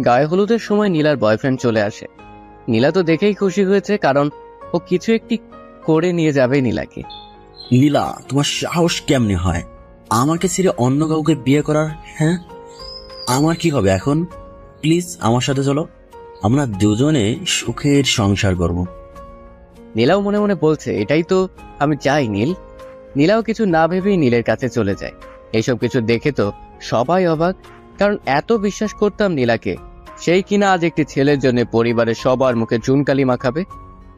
গায়ে হলুদের সময় নীলার বয়ফ্রেন্ড চলে আসে। নীলা তো দেখেই খুশি হয়েছে, কারণ ও কিছু একটি করে নিয়ে যাবে নীলাকে। নীলা, তোমার সাহস কেমনে হয় আমাকে ছেড়ে অন্য কাউকে বিয়ে করার? হ্যাঁ, আমার কি হবে এখন? প্লিজ আমার সাথে চলো, আমরা দুজনে সুখের সংসার করব। নীলাও মনে মনে বলছে, এটাই তো আমি চাই নীল। নীলাও কিছু না ভেবেই নীলের কাছে চলে যায়। এইসব কিছু দেখে তো সবাই অবাক, কারণ এত বিশ্বাস করতাম নীলাকে, সেই কিনা আজ একটি ছেলের জন্য পরিবারের সবার মুখে চুনকালি মাখাবে।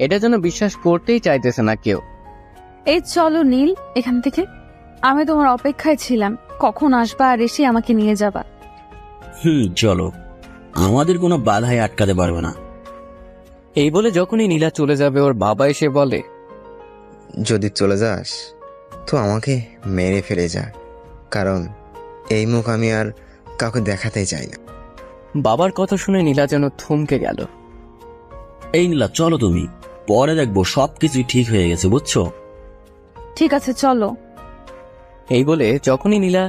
এটা যেন বিশ্বাস করতেই চাইতেছে না কেউ। এই চলো নীল এখান থেকে, আমি তোমার অপেক্ষায় ছিলাম, কখন আসবা আর এসে আমাকে নিয়ে যাবা। চলো, আমাদের কোনো বাধাই আটকাতে পারবে না। এই বলে যখনই নীলা চলে যাবে, ওর বাবা এসে বলে, যদি চলে যাস তো আমাকে মেরে ফেলে যা, কারণ এই মুখ আমি আর কাউকে দেখাতে চাই না। বাবার কথা শুনে নীলা যেন থমকে গেল। এই নীলা, চলো, তুমি পরে দেখবো সবকিছুই ঠিক হয়ে গেছে, বুঝছো? ঠিক আছে চলো। এই বলে যখনই নীলা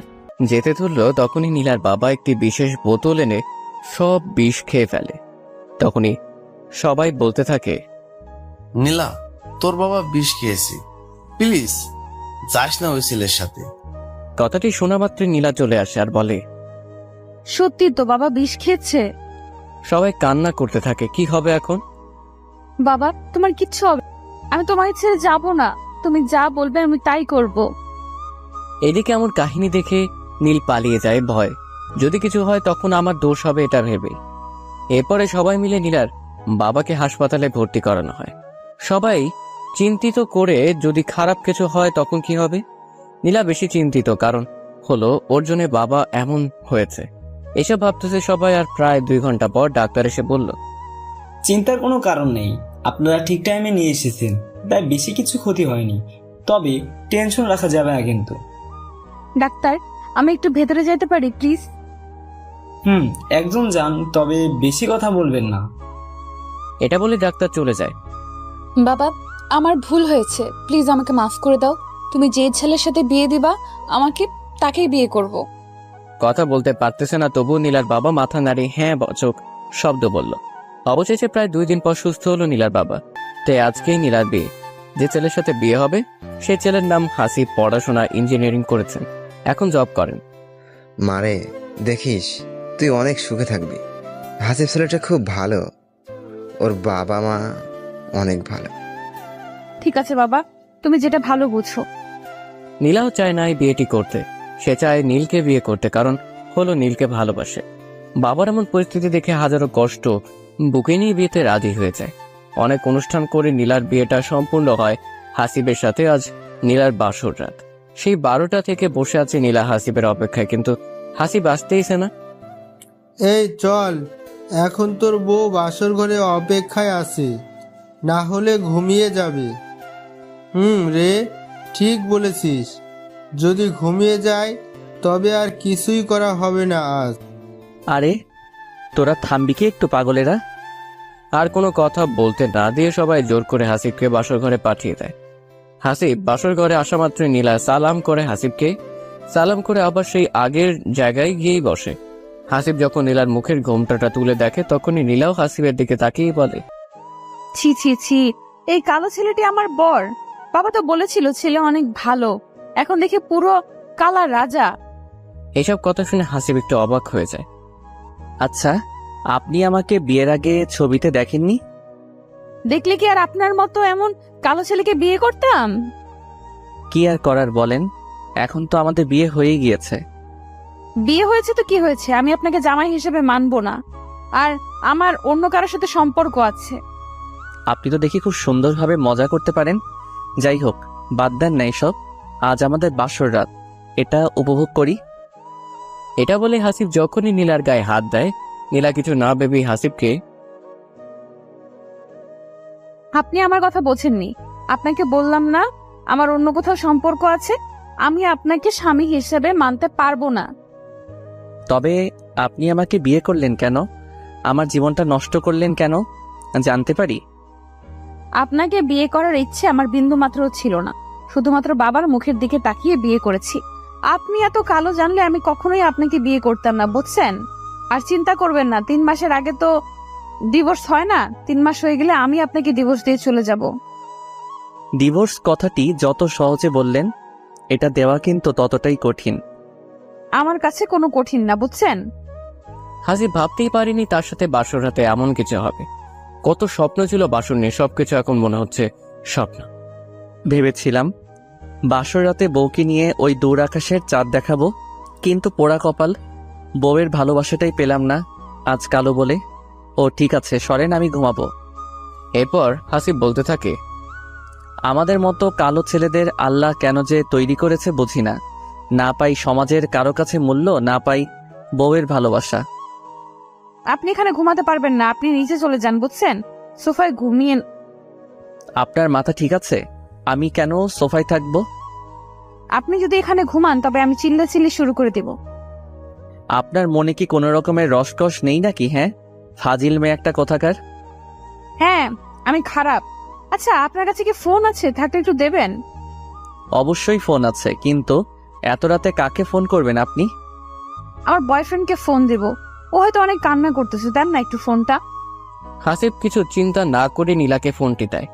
যেতে ধরলো, তখনই নীলার বাবা একটি বিশেষ বোতল এনে সব বিষ খেয়ে ফেলে। তখনই সবাই বলতে থাকে, নীলা, তোর বাবা বিষ খেয়েছে, প্লিজ যাস না ওই ছেলের সাথে। কথাটি শোনা মাত্রই নীলা চলে আসে আর বলে, সত্যি তো বাবা বিষ খেয়েছে। সবাই কান্না করতে থাকে। কি হবে এখন? বাবা তোমার কিচ্ছু হবে, আমি তোমাকে ছেড়ে যাব না, তুমি যা বলবে আমি তাই করব। এদিকে এমন কাহিনী দেখে নীল পালিয়ে যায় ভয়, যদি কিছু হয় তখন আমার দোষ হবে এটা ভেবে। এরপরে সবাই মিলে নীলার বাবাকে হাসপাতালে ভর্তি করানো হয়। সবাই চিন্তিত করে, যদি খারাপ কিছু হয় তখন কি হবে। নীলা বেশি চিন্তিত, কারণ হলো ওর জন্য বাবা এমন হয়েছে। এসব ভাবতেছে সবাই, আর প্রায় 2 ঘন্টা পর ডাক্তার এসে বলল, চিন্তার কোনো কারণ নেই, আপনারা ঠিক টাইমে নিয়ে এসেছেন, তাই বেশি কিছু ক্ষতি হয়নি, তবে টেনশন রাখা যাবে না কিন্তু। ডাক্তার আমি একটু ভেতরে যেতে পারি প্লিজ? একজন যান, তবে বেশি কথা বলবেন না। এটা বলে ডাক্তার চলে যায়। বাবা আমার ভুল হয়েছে, প্লিজ আমাকে মাফ করে দাও। তুমি যে ছেলের সাথে বিয়ে দিবা আমাকে তাকেই বিয়ে করব। কথা বলতে পারতেছে না, তবু নীলার বাবা মাথা নাড়িয়ে হ্যাঁ বচক শব্দ বলল। অবশেষে প্রায় 2 দিন পর সুস্থ হলো নীলার বাবা। তাই আজকেই নীলার বিয়ে। যে ছেলের সাথে বিয়ে হবে সেই ছেলের নাম হাসিব, পড়াশোনা ইঞ্জিনিয়ারিং করেছেন, এখন জব করেন। মারে, দেখিস তুই অনেক সুখে থাকবি। হাসিব ছেলেটা খুব ভালো, ওর বাবা মা অনেক ভালো। ঠিক আছে বাবা, তুমি যেটা ভালো বুঝো। নীলাও চায় না এই বিয়েটি করতে, সে চায় নীলকে বিয়ে করতে, কারণ হলো নীলকে ভালোবাসে। বাবার এমন পরিস্থিতি দেখে হাজারো কষ্ট বুকে নিয়ে বিয়েতে রাজি হয়ে যায়। অনেক অনুষ্ঠান করে নীলার বিয়েটা সম্পূর্ণ হয় হাসিবের সাথে। আজ নীলার বাসর রাত। সেই 12টা থেকে বসে আছে নীলা হাসিবের অপেক্ষায়, কিন্তু হাসিব আসতেইছে না। এই চল, এখন তোর বউ বাসর ঘরে অপেক্ষায় আছে, না হলে ঘুমিয়ে যাবে। রে, ঠিক বলেছিস, যদি ঘুমিয়ে যায় তবে আর কিছুই করা হবে না আজ। আরে তোরা থামবি কি একটু পাগলেরা? আর কোনো কথা বলতে না দিয়ে সবাই জোর করে হাসিবকে বাসর ঘরে পাঠিয়ে দেয়। হাসিব বাসর ঘরে আসা মাত্রই নীলা সালাম করে হাসিবকে, সালাম করে আবার সেই আগের জায়গায় গিয়েই বসে। হাসিব যখন নীলার মুখের ঘোমটাটা তুলে দেখে, তখনই নীলাও হাসিবের দিকে তাকিয়ে বলে, ছি ছি ছি, এই কালো ছেলেটি আমার বর। বাবা তো বলেছিল ছেলে অনেক ভালো, এখন দেখে পুরো কালা রাজা। এইসব কথা শুনে হাসিব একটু অবাক হয়ে যায়। আচ্ছা, আপনি আমাকে বিয়ের আগে ছবিতে দেখেননি? দেখলে কি আর আপনার মতো এমন কালো ছেলেকে বিয়ে করতাম? কি আর করার বলেন, এখন তো আমাদের বিয়ে হয়ে গিয়েছে। বিয়ে হয়েছে তো কি হয়েছে, আমি আপনাকে জামাই হিসেবে মানবো না, আর আমার অন্য কারোর সাথে সম্পর্ক আছে। আপনি তো দেখি খুব সুন্দরভাবে মজা করতে পারেন। যাই হোক, বাদ দেন না এসব, আজ আমাদের বাসর রাত, এটা উপভোগ করি। এটা বলে হাসিব যখনই নীলার গায়ে হাত দেয়, নীলা কিছু না ভেবেই হাসিবকে, আপনি আমার কথা বোঝেননি, আপনাকে বললাম না আমার অন্য কোথাও সম্পর্ক আছে, আমি আপনাকে স্বামী হিসেবে মানতে পারবো না। তবে আপনি আমাকে বিয়ে করলেন কেন? আমার জীবনটা নষ্ট করলেন কেন, জানতে পারি? আপনাকে বিয়ে করার ইচ্ছে আমার বিন্দু মাত্র ছিল না, শুধুমাত্র বাবার মুখের দিকে তাকিয়ে বিয়ে করেছি। আপনি এত কালো জানলে আমি কখনোই আপনাকে বিয়ে করতাম না, বুঝছেন? আর চিন্তা করবেন না, 3 মাসের আগে তো ডিভোর্স হয় না। 3 মাস হয়ে গেলে আমি আপনাকে ডিভোর্স দিয়ে চলে যাব। ডিভোর্স কথাটি যত সহজে বললেন, এটা দেওয়া কিন্তু ততটাই কঠিন। আমার কাছে কোনো কঠিন না, বুঝছেন? হাসিব ভাবতেই পারিনি তার সাথে বাসর রাতে এমন কিছু হবে। কত স্বপ্ন ছিল বাসর নিয়ে, সবকিছু এখন মনে হচ্ছে স্বপ্ন। ভেবেছিলাম বাসর রাতে বউকে নিয়ে ওই দূর আকাশের চাঁদ দেখাবো, কিন্তু পোড়া কপাল, বউয়ের ভালোবাসাটাই পেলাম না আজ কালো বলে। ও ঠিক আছে, সরেন, আমি ঘুমাবো। এরপর হাসিব বলতে থাকে, আমাদের মতো কালো ছেলেদের আল্লাহ কেন যে তৈরি করেছে বুঝি না। না পাই সমাজের কারো কাছে মূল্য, না পাই বউয়ের ভালোবাসা। আপনি এখানে ঘুমাতে পারবেন না, আপনি নিচে চলে যান, বুঝছেন? সোফায় ঘুমিয়ে। আপনার মাথা ঠিক আছে? আমি কেন সোফায় থাকবো? আপনি যদি এখানে ঘুমান তবে আমি চিল্লাচিল্লি শুরু করে দেব। আপনার মনে কি কোনো রকমের রসকস নেই নাকি? হ্যাঁ, ফাজিল মেয়ে একটা কোথাকার। হ্যাঁ, আমি খারাপ। আচ্ছা, আপনার কাছে কি ফোন আছে? থাকলে একটু দেবেন। অবশ্যই ফোন আছে, কিন্তু এত রাতে কাকে ফোন করবেন আপনি? আমার বয়ফ্রেন্ডকে ফোন দেব, ও হয়তো অনেক কান্না করতেছে, দেন না একটু ফোনটা। হাসিব কিছু চিন্তা না করে নীলাকে ফোনটি দেয়।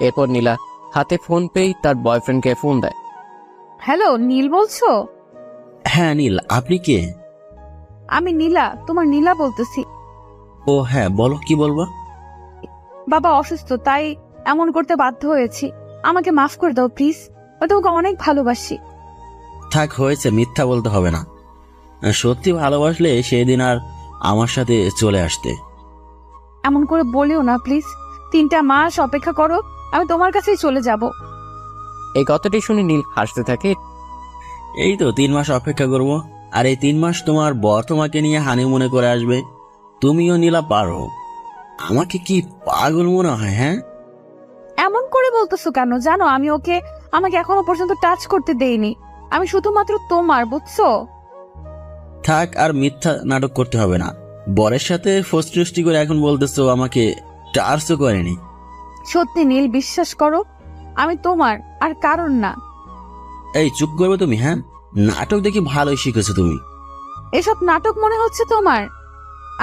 এরপর নীলা হাতে ফোন পেয়েই তার বয়ফ্রেন্ডকে ফোন দেয়। হ্যালো, নীল বলছো? হ্যাঁ নীল, আপনি কে? আমি নীলা, তোমার নীলা বলতেছি। ও হ্যাঁ, বলো, কি বলবো? বাবা অসুস্থ, তাই এমন করতে বাধ্য হয়েছি। আমাকে মাফ করে দাও প্লিজ, আমি তোমাকে অনেক ভালোবাসি। থাক, হয়েছে, মিথ্যা বলতে হবে না। সত্যি ভালোবাসলে সেদিন আর আমার সাথে চলে আসতে। এমন করে বলিও না প্লিজ। 3টা মাস অপেক্ষা করো, আমি তোমার কাছেই চলে যাব। এই কথাটি শুনে নীল হাসতে থাকে। এই তো 3 মাস অপেক্ষা করব, আর এই 3 মাস তোমার বর তোমাকে নিয়ে হানিমুনে করে আসবে। তুমিও নীলা পারো। আমাকে কি পাগল মনে হয়? হ্যাঁ, এমন করে বলতেছো কেন? জানো আমি ওকে আমাকে এখনো পর্যন্ত টাচ করতে দেইনি। আমি শুধুমাত্র তোমার, বুঝছো? থাক, আর মিথ্যা নাটক করতে হবে না। বরের সাথে ফষ্টি করে এখন বলতেছো আমাকে টাচও করেনি। সত্যি নীল, বিশ্বাস করো, আমি তোমার আর কারণ না। এই চুপ করবে তুমি? হ্যাঁ, নাটক দেখি ভালোই শিখেছো তুমি। এসব নাটক মনে হচ্ছে তোমার?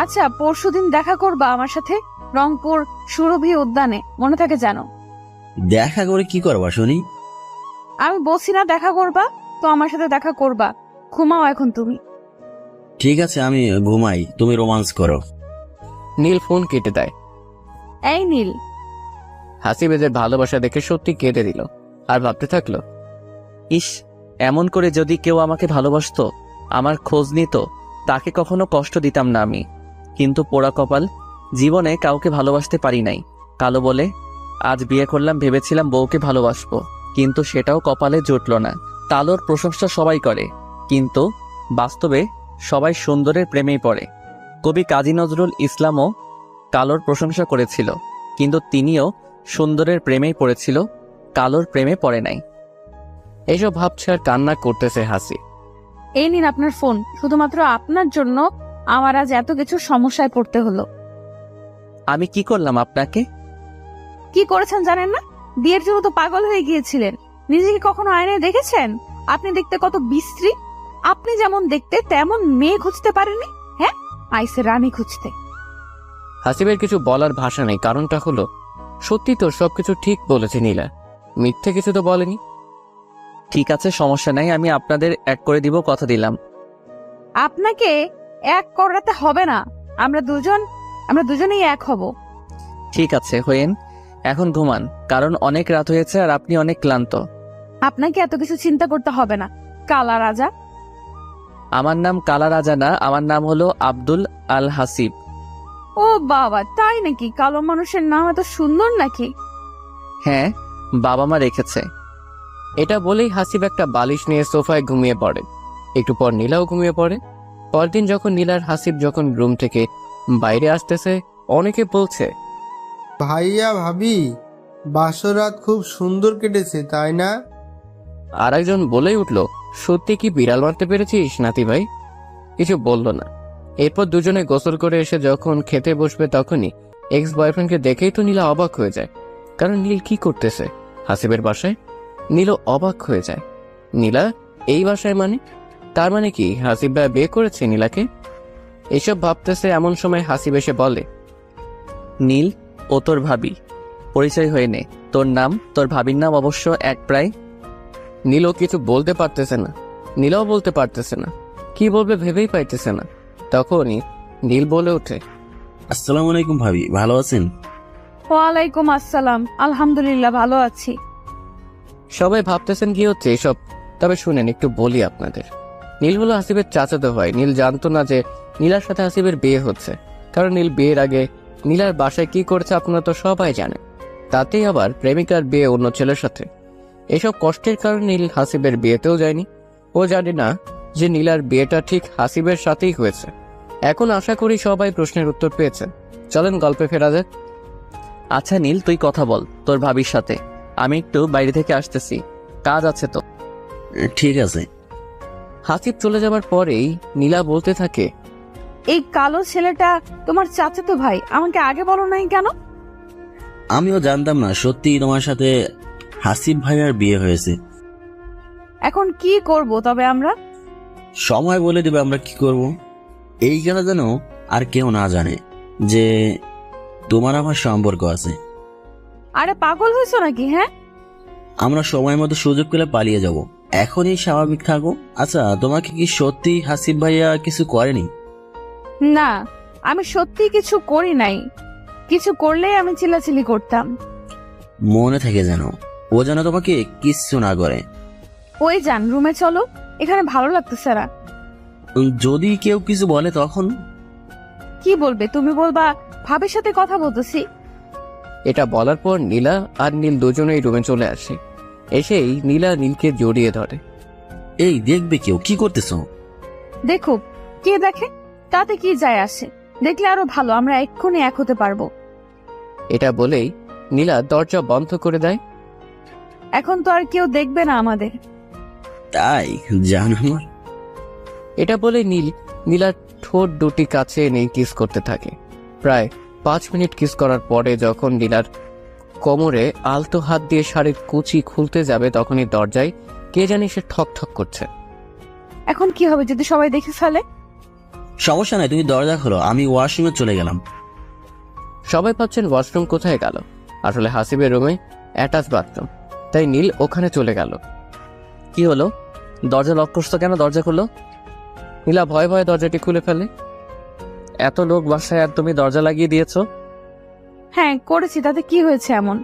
আচ্ছা, পরশুদিন দেখা করবা আমার সাথে রংপুর সুরভি উদ্যানে, মনে থাকে জানো? দেখা করে কি করবা শুনি? আমি বলছি না দেখা করবা, তো আমার সাথে দেখা করবা। ঘুমাও এখন তুমি। ঠিক আছে, আমি ঘুমাই, তুমি রোমান্স করো। নীল ফোন কেটে দেয়। এই নীল। হাসিবেদের ভালোবাসা দেখে সত্যি কেঁদে দিল, আর ভাবতে থাকলো, ইস, এমন করে যদি কেউ আমাকে ভালোবাসতো, আমার খোঁজ নিত, তাকে কখনো কষ্ট দিতাম না আমি। কিন্তু পোড়া কপাল, জীবনে কাউকে ভালোবাসতে পারি নাই কালো বলে। আজ বিয়ে করলাম, ভেবেছিলাম বউকে ভালোবাসবো, কিন্তু সেটাও কপালে জুটল না। কালোর প্রশংসা সবাই করে, কিন্তু বাস্তবে সবাই সুন্দরের প্রেমেই পড়ে। কবি কাজী নজরুল ইসলামও কালোর প্রশংসা করেছিল, কিন্তু তিনিও সুন্দরের প্রেমেই পড়েছিল, কালোর প্রেমে পড়ে নাই। এইসব ভাবছে আর কান্না করতেছে হাসি। এই নিন আপনার ফোন, শুধুমাত্র আপনার জন্য আমার আজ এত কিছু সমস্যায় পড়তে হলো। আমি কি করলাম আপনাকে? কি করেছেন জানেন না? বিয়ের জন্য তো পাগল হয়ে গিয়েছিলেন। নিজেকে কখনো আয়নায় দেখেছেন? আপনি দেখতে কত বিশ্রী। আপনি যেমন দেখতে তেমন মেয়ে খুঁজতে পারেননি। হ্যাঁ, আইসে রানী খুঁজতে। হাসিবের কিছু বলার ভাষা নেই, কারণটা হলো সত্যি তো সবকিছু ঠিক বলেছে নীলা, মিথ্যে কিছু তো বলেনি। ঠিক আছে, সমস্যা নাই, আমি আপনাদের এক করে দিব, কথা দিলাম। আপনাকে এক করাতে হবে না, আমরা দুজনেই এক হব। ঠিক আছে, হয়েন, এখন ঘুমান, কারণ অনেক রাত হয়েছে আর আপনি অনেক ক্লান্ত। আপনাকে এত কিছু চিন্তা করতে হবে না, কালা রাজা। আমার নাম কালা রাজা না, আমার নাম হলো আব্দুল আল হাসিব। ও বাবা, তাই নাকি? কালো মানুষের নাম এত সুন্দর নাকি? হ্যাঁ, বাবা মা রেখেছে। এটা বলেই হাসিব একটা বালিশ নিয়ে সোফায় ঘুমিয়ে পড়ে। একটু পর নীলাও ঘুমিয়ে পড়ে। পরদিন যখন নীলার হাসিব যখন রুম থেকে বাইরে আসতেছে, অনেকে বলছে, ভাইয়া ভাবি, বাসরাত খুব সুন্দর কেটেছে, তাই না? আর একজন বলেই উঠল, সত্যি কি বিড়াল মারতে পেরেছিস নাতি ভাই? কিছু বলল না। এরপর দুজনে গোসল করে এসে যখন খেতে বসবে, তখনই এক্স বয়ফ্রেন্ডকে দেখেই তো নীলা অবাক হয়ে যায়। কারণ নীল কি করতেছে হাসিবের বাসায়? নীলও অবাক হয়ে যায়। নীলা এই বাসায় মানে? তার মানে কি হাসিব ভাই বিয়ে করেছে নীলাকে? এসব ভাবতেছে এমন সময় হাসিব এসে বলে, নীল, ও তোর ভাবি, পরিচয় হয়ে নে। তোর নাম, তোর ভাবির নাম অবশ্য এক প্রায়। নীলও কিছু বলতে পারতেছে না, নীলাও বলতে পারতেছে না, কি বলবে ভেবেই পাইতেছে না। তখনই নীল বলে ওঠে, আসসালামু আলাইকুম ভাবি, ভালো আছেন? ওয়ালাইকুম আসসালাম, আলহামদুলিল্লাহ ভালো আছি। সবাই ভাবতেছেন কি হচ্ছে এসব, তবে শুনেন একটু বলি আপনাদের। নীল হলো হাসিবের চাচাতো ভাই। নীল জানতো না যে নীলার সাথে হাসিবের বিয়ে হচ্ছে, কারণ নীল বিয়ের আগে নীলার বাসায় কি করেছে আপনারা তো সবাই জানেন। তাতেই আবার প্রেমিকার বিয়ে অন্য ছেলের সাথে। এসব কষ্টের কারণে নীল হাসিবের বিয়েতেও যায়নি। ও জানে না যে নীলার বিয়েটা ঠিক হাসিবের সাথেই হয়েছে। এখন আশা করি সবাই প্রশ্নের উত্তর পেয়েছেন। চলেন গল্পে ফেরা যাক। আচ্ছা নীল, তুই কথা বল তোর ভাবির সাথে, আমি একটু বাইরে থেকে আসতেছি, কাজ আছে তো। ঠিক আছে। হাসিব চলে যাবার পরেই নীলা বলতে থাকে, এই কালো ছেলেটা তোমার চাচাতো ভাই, আমাকে আগে বলো নাই কেন? আমিও জানতাম না সত্যি তোমার সাথে হাসিব ভাইয়ার বিয়ে হয়েছে। এখন কি করব তবে আমরা? সময় বলে দেবে আমরা কি করব। এইখানে যেন আর কেউ না জানে যে তোমার আমার সম্পর্ক আছে। আরে পাগল হয়েছো নাকি? হ্যাঁ, আমরা সময় মতো সুযোগ পেলে পালিয়ে যাব। এখনই স্বাভাবিক থাকো। আচ্ছা, তোমাকে কি সত্যি হাসিব ভাইয়া কিছু করেনি? না, আমি সত্যি কিছু করি নাই। কিছু করলেই আমি চিল্লাচিল্লি করতাম। মনে থেকে যেন ও যেন তোমাকে কিচ্ছু না করে। ওই যান, রুমে চলো, এখানে ভালো লাগতেছে না। যদি কেউ কিছু বলে তখন? কি বলবে? তুমি বলবা ভাবির সাথে কথা বলতেছি। এটা বলার পর নীলা আর নীল দুজনেই রুমে চলে আসে। এসেই নীলা নীলকে জড়িয়ে ধরে। এই দেখবে কেউ, কি করতেছো? দেখুক, কে দেখে তাতে কি যায় আসে, দেখলে আরো ভালো, আমরা এক্ষুনি এক হতে পারবো। এটা বলেই নীলা দরজা বন্ধ করে দেয়। এখন তো আর কেউ দেখবে না আমাদের। তাই জান আমার। এটা বলে নীলার ঠোঁট দুটি কাছে এনে কিস করতে থাকে। প্রায় 5 মিনিট কিস করার পরে যখন নীলার কোমরে আলতো হাত দিয়ে শাড়ির কুচি খুলতে যাবে, তখনই দরজায় কে জানি সে ঠক ঠক করছে। এখন কি হবে যদি সবাই দেখে ফেলে? সমস্যা নাই, তুমি দরজা খোলো, আমি ওয়াশরুমে চলে গেলাম। সবাই ভাবছেন ওয়াশরুম কোথায় গেল, আসলে হাসিবের রুমে অ্যাটাচ বাথরুম, তাই নীল ওখানে চলে গেল। কি হলো, দরজা লক করছো কেন? দরজা খুলো। নীলা ভয়ে ভয়ে দরজাটি খুলে ফেলে। এত লোক বাসায় আর তুমি দরজা লাগিয়ে দিয়েছো? হ্যাঁ করেছি, তাতে কি হয়েছে এমন?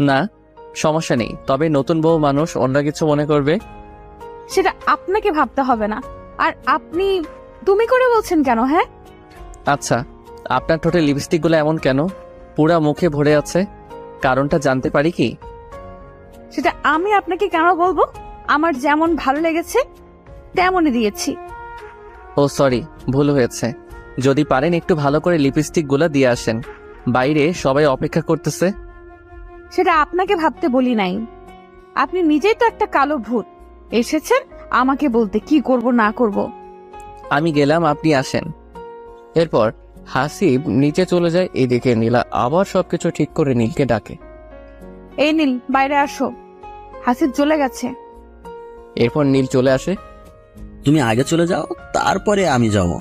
না, সমস্যা নেই, তবে নতুন বউ মানুষ, অন্য কিছু মনে করবে। সেটা আপনাকে ভাবতে হবে না। আর আপনি তুমি করে বলছেন কেন? হ্যাঁ, আচ্ছা, আপনার ঠোঁটে লিপস্টিক গুলো এমন কেন? পুরা মুখে ভরে আছে, কারণটা জানতে পারি কি? সেটা আমি আপনাকে কেন বলবো? আমার যেমন ভালো লেগেছে তেমনই দিয়েছি। ও সরি, ভুল হয়েছে। যদি পারেন একটু ভালো করে লিপস্টিক গুলা দিয়ে আসেন, বাইরে সবাই অপেক্ষা করতেছে। সেটা আপনাকে ভাবতে বলি নাই। আপনি নিজেই তো একটা কালো ভূত, এসেছেন আমাকে বলতে কি করব না করব। আমি গেলাম, আপনি আসেন। এরপর হাসিব নিচে চলে যায়। এদিকে নীলা আবার সবকিছু ঠিক করে নীলকে ডাকে। এই নীল, বাইরে আসো, হাসিব চলে গেছে। এরপর নীল চলে আসে। তুমি আগে চলে যাও, তারপরে আমি যাব,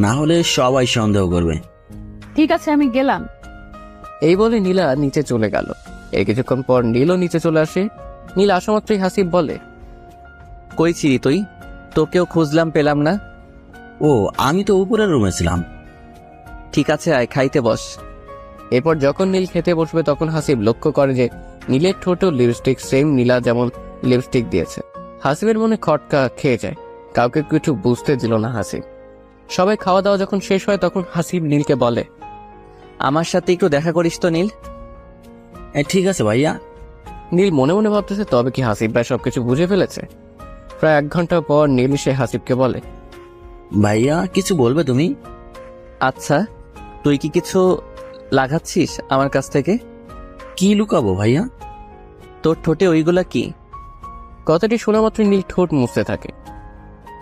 না হলে সবাই সন্দেহ করবে। ঠিক আছে, আমি গেলাম। এই বলে নীলা নিচে চলে গেল। এই কিছুক্ষণ পর নীলও নিচে চলে আসে। নীল আসা মাত্রই হাসিব বলে, কই ছিলি তুই? তোকেও খুঁজলাম, পেলাম না। ও, আমি তো উপরের রুমে ছিলাম। ঠিক আছে, আয় খাইতে বস। এরপর যখন নীল খেতে বসবে তখন হাসিব লক্ষ্য করে যে নীলের ঠোঁটেও লিপস্টিক সেম নীলা যেমন লিপস্টিক দিয়েছে। হাসিবের মনে খটকা খেয়ে যায়। কাউকে কিছু বুঝতে দিল না হাসিব। সবাই খাওয়া দাওয়া যখন শেষ হয় তখন হাসিব নীলকে বলে, আমার সাথে একটু দেখা করিস তো নীল। ঠিক আছে ভাইয়া। নীল মনে মনে ভাবতেছে তবে কি হাসিব ভাই সবকিছু বুঝে ফেলেছে। প্রায় 1 ঘন্টা পর নীল সে হাসিবকে বলে, ভাইয়া কিছু বলবে তুমি? আচ্ছা, তুই কি কিছু লাগাচ্ছিস আমার কাছ থেকে? কি লুকাবো ভাইয়া? তোর ঠোঁটে ওইগুলা কি? কথাটি শোনা মাত্র নীল ঠোঁট মুছতে থাকে।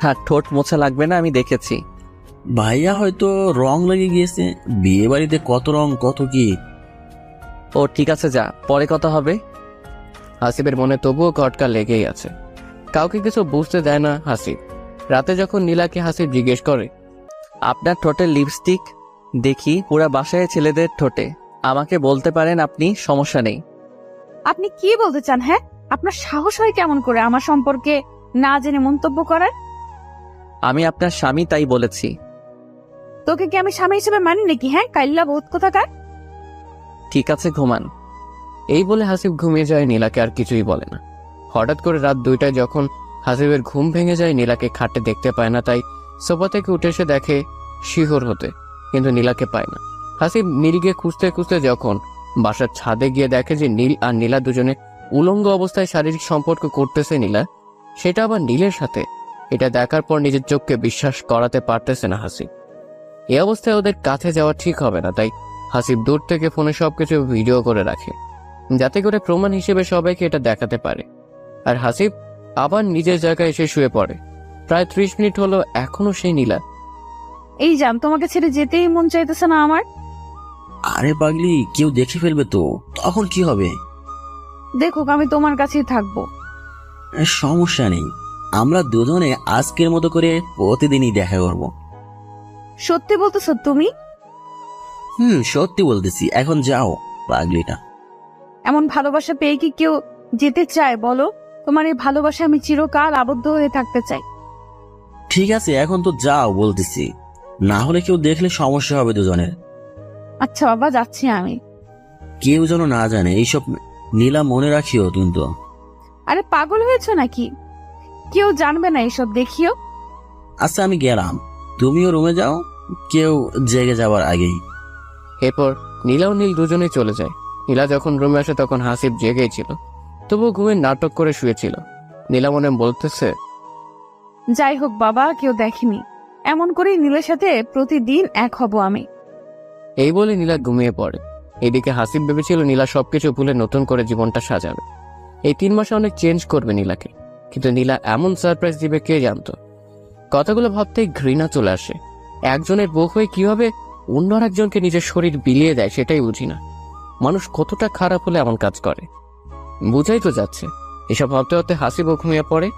হ্যাঁ, ঠোঁট মোছা লাগবে না, আমি দেখেছি। ভাইয়া হয়তো রং লেগে গিয়েছে, বিয়ে বাড়িতে কত রং কত কি। ও ঠিক আছে, যা, পরে কথা হবে। হাসিবের মনে তবুও খটকা লেগেই আছে। কাউকে কিছু বুঝতে দেয় না হাসিব। রাতে যখন নীলাকে হাসিব জিজ্ঞেস করে, আপনার ঠোঁটের লিপস্টিক দেখি পুরা বাসায় ছেলেদের ঠোঁটে। আমাকে বলতে পারেন আপনি, সমস্যা নেই। আপনি কি বলতে চান? হ্যাঁ, আপনার সাহস হয় কেমন করে আমার সম্পর্কে না জেনে মন্তব্য করার? আমি আপনার স্বামী, তাই বলেছি। তোকে কি আমি স্বামী হিসেবে মানি নাকি? হ্যাঁ, কাইল্লা বহুত কোথাকার। ঠিক আছে, ঘুমান। এই বলে হাসিব ঘুমিয়ে যায়, নীলাকে আর কিছুই বলে না। হঠাৎ করে রাত 2টায় যখন হাসিবের ঘুম ভেঙে যায়, নীলাকে খাটে দেখতে পায় না, তাই সোফা থেকে উঠে এসে দেখে শিহর হতে, কিন্তু নীলাকে পায় না। হাসিব নীলকে খুঁজতে খুঁজতে যখন বাসার ছাদে গিয়ে দেখে যে নীল আর নীলা দুজনে উলঙ্গ অবস্থায় শারীরিক সম্পর্ক করতেছে নীলা, সেটা আবার নীলের সাথে। এটা দেখার পর নিজের চোখকে বিশ্বাস করাতে পারতেছে না হাসিব। এই অবস্থায় ওদের কাছে যাওয়া ঠিক হবে না, তাই হাসিব দূর থেকে ফোনে সবকিছু ভিডিও করে রাখে, যাতে করে প্রমাণ হিসেবে সবাইকে এটা দেখাতে পারে। আর হাসিব আবার নিজের জায়গায় এসে শুয়ে পড়ে। প্রায় 30 মিনিট হলো, এখনো সেই নীলা। এই জান, তোমাকে ছেড়ে যেতেই মন চাইতেছে না আমার। আরে পাগলি, কেউ দেখে ফেলবে তো, তখন কি হবে? দেখুক, আমি তোমার কাছেই থাকবো। সমস্যা নেই, আমরা দুজনে আজকের মতো করে প্রতিদিনই দেখা করব। সত্যি বলতেছো তুমি? সত্যি বলতেছি, এখন যাও পাগলিটা। এমন ভালোবাসা পেয়ে কি কেউ যেতে চায় বলো? তোমার এই ভালোবাসা আমি চিরকাল আবদ্ধ হয়ে থাকতে চাই। ঠিক আছে, এখন তো যাও বলতেছি, না হলে কেউ দেখলে সমস্যা হবে দুজনের। আচ্ছা বাবা, যাচ্ছি আমি। কেউ যেন না জানে এইসব, নীলা মনে রাখিও কিন্তু। আরে পাগল হয়েছো নাকি? কেউ জানবে না এসব, দেখিও। আচ্ছা আমি গেলাম, তুমিও রুমে যাও, কেউ জেগে যাওয়ার আগেই। এরপর নীলা ও নীল দুজনেই চলে যায়। নীলা যখন রুমে আসে তখন হাসিব জেগেই ছিল, তবুও ঘুমের নাটক করে শুয়েছিল। নীলা মনে বলতেছে, যাই হোক বাবা, কেউ দেখেনি, এমন করেই নীলের সাথে প্রতিদিন এক হব আমি। এই বলে নীলা ঘুমিয়ে পড়ে। এদিকে হাসিব ভেবেছিল নীলা সবকিছু ভুলে নতুন করে জীবনটা সাজাবে, এই 3 মাসে অনেক চেঞ্জ করবে নীলাকে। কিন্তু নীলা এমন সারপ্রাইজ দিবে কে জানতো। কথাগুলো ভাবতেই ঘৃণা চলে আসে। একজনের বউ হয়ে কিভাবে অন্য একজনকে নিজের শরীর বিলিয়ে দেয় সেটাই বুঝি না। মানুষ কতটা খারাপ হলে এমন কাজ করে, বুঝাই তো যাচ্ছে। এসব ভাবতে ভাবতে হাসিবও ঘুমিয়ে পড়ে।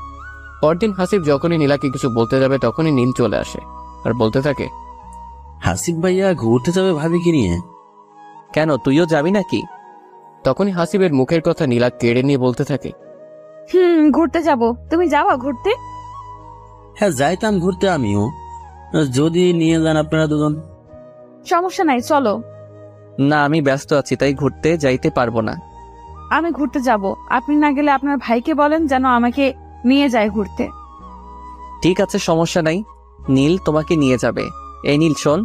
পরদিন হাসিব যখনই নীলাকে কিছু বলতে যাবে তখনই নীল চলে আসে আর বলতে থাকে, হাসিব ভাইয়া ঘুরতে যাবে ভাবিকে নিয়ে। কেন, তুইও যাবি নাকি? তখনই হাসিবের মুখের কথা নীলা কেড়ে নিয়ে বলতে থাকে, ঘুরতে যাব। তুমি যাবা ঘুরতে? হ্যাঁ যাইতাম ঘুরতে আমিও, যদি নিয়ে যান আপনারা দুজন। সমস্যা নাই, চলো। না, আমি ব্যস্ত আছি, তাই ঘুরতে যাইতে পারবো না। আমি ঘুরতে যাব, আপনি না গেলে আপনার ভাইকে বলেন যেন আমাকে নিয়ে যায় ঘুরতে। ঠিক আছে, সমস্যা নাই, নীল তোমাকে নিয়ে যাবে। এই নীল শোন,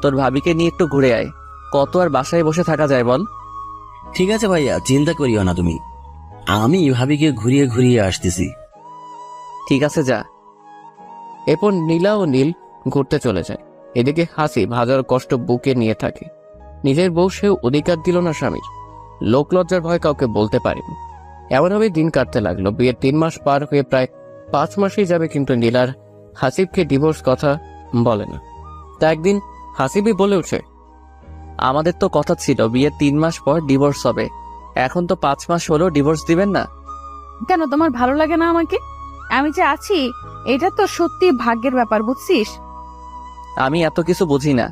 তোর ভাবিকে নিয়ে একটু ঘুরে আয়। কত আর বাসায় বসে থাকা যায় বল? ঠিক আছে ভাইয়া, চিন্তা করিও না তুমি, আমি ভাবিকে ঘুরিয়ে ঘুরিয়ে আসতেছি। ঠিক আছে, যা। এরপর নীলা ও নীল ঘুরতে চলে যায়। এদিকে হাসিব হাজার কষ্ট বুকে নিয়ে থাকে। নিজের বউ সেও অধিকার দিল না স্বামীর, লোক লজ্জার ভয় কাউকে বলতে পারেনি। এমনভাবে দিন কাটতে লাগলো। বিয়ের 3 মাস পার হয়ে প্রায় 5 মাসই যাবে, কিন্তু নীলার হাসিবকে ডিভোর্স কথা বলে না। তা একদিন হাসিবই বলে উঠে, আমাদের তো কথা ছিল বিয়ের 3 মাস পর ডিভোর্স হবে, এখন তো 5 মাস হলো, ডিভোর্স দিবেন না? কেন, তোমার ভালো লাগে না আমাকে? আমি যে আছি এটা তো সত্যি ভাগ্যের ব্যাপার, বুঝছিস? আমি এত কিছু বুঝি না,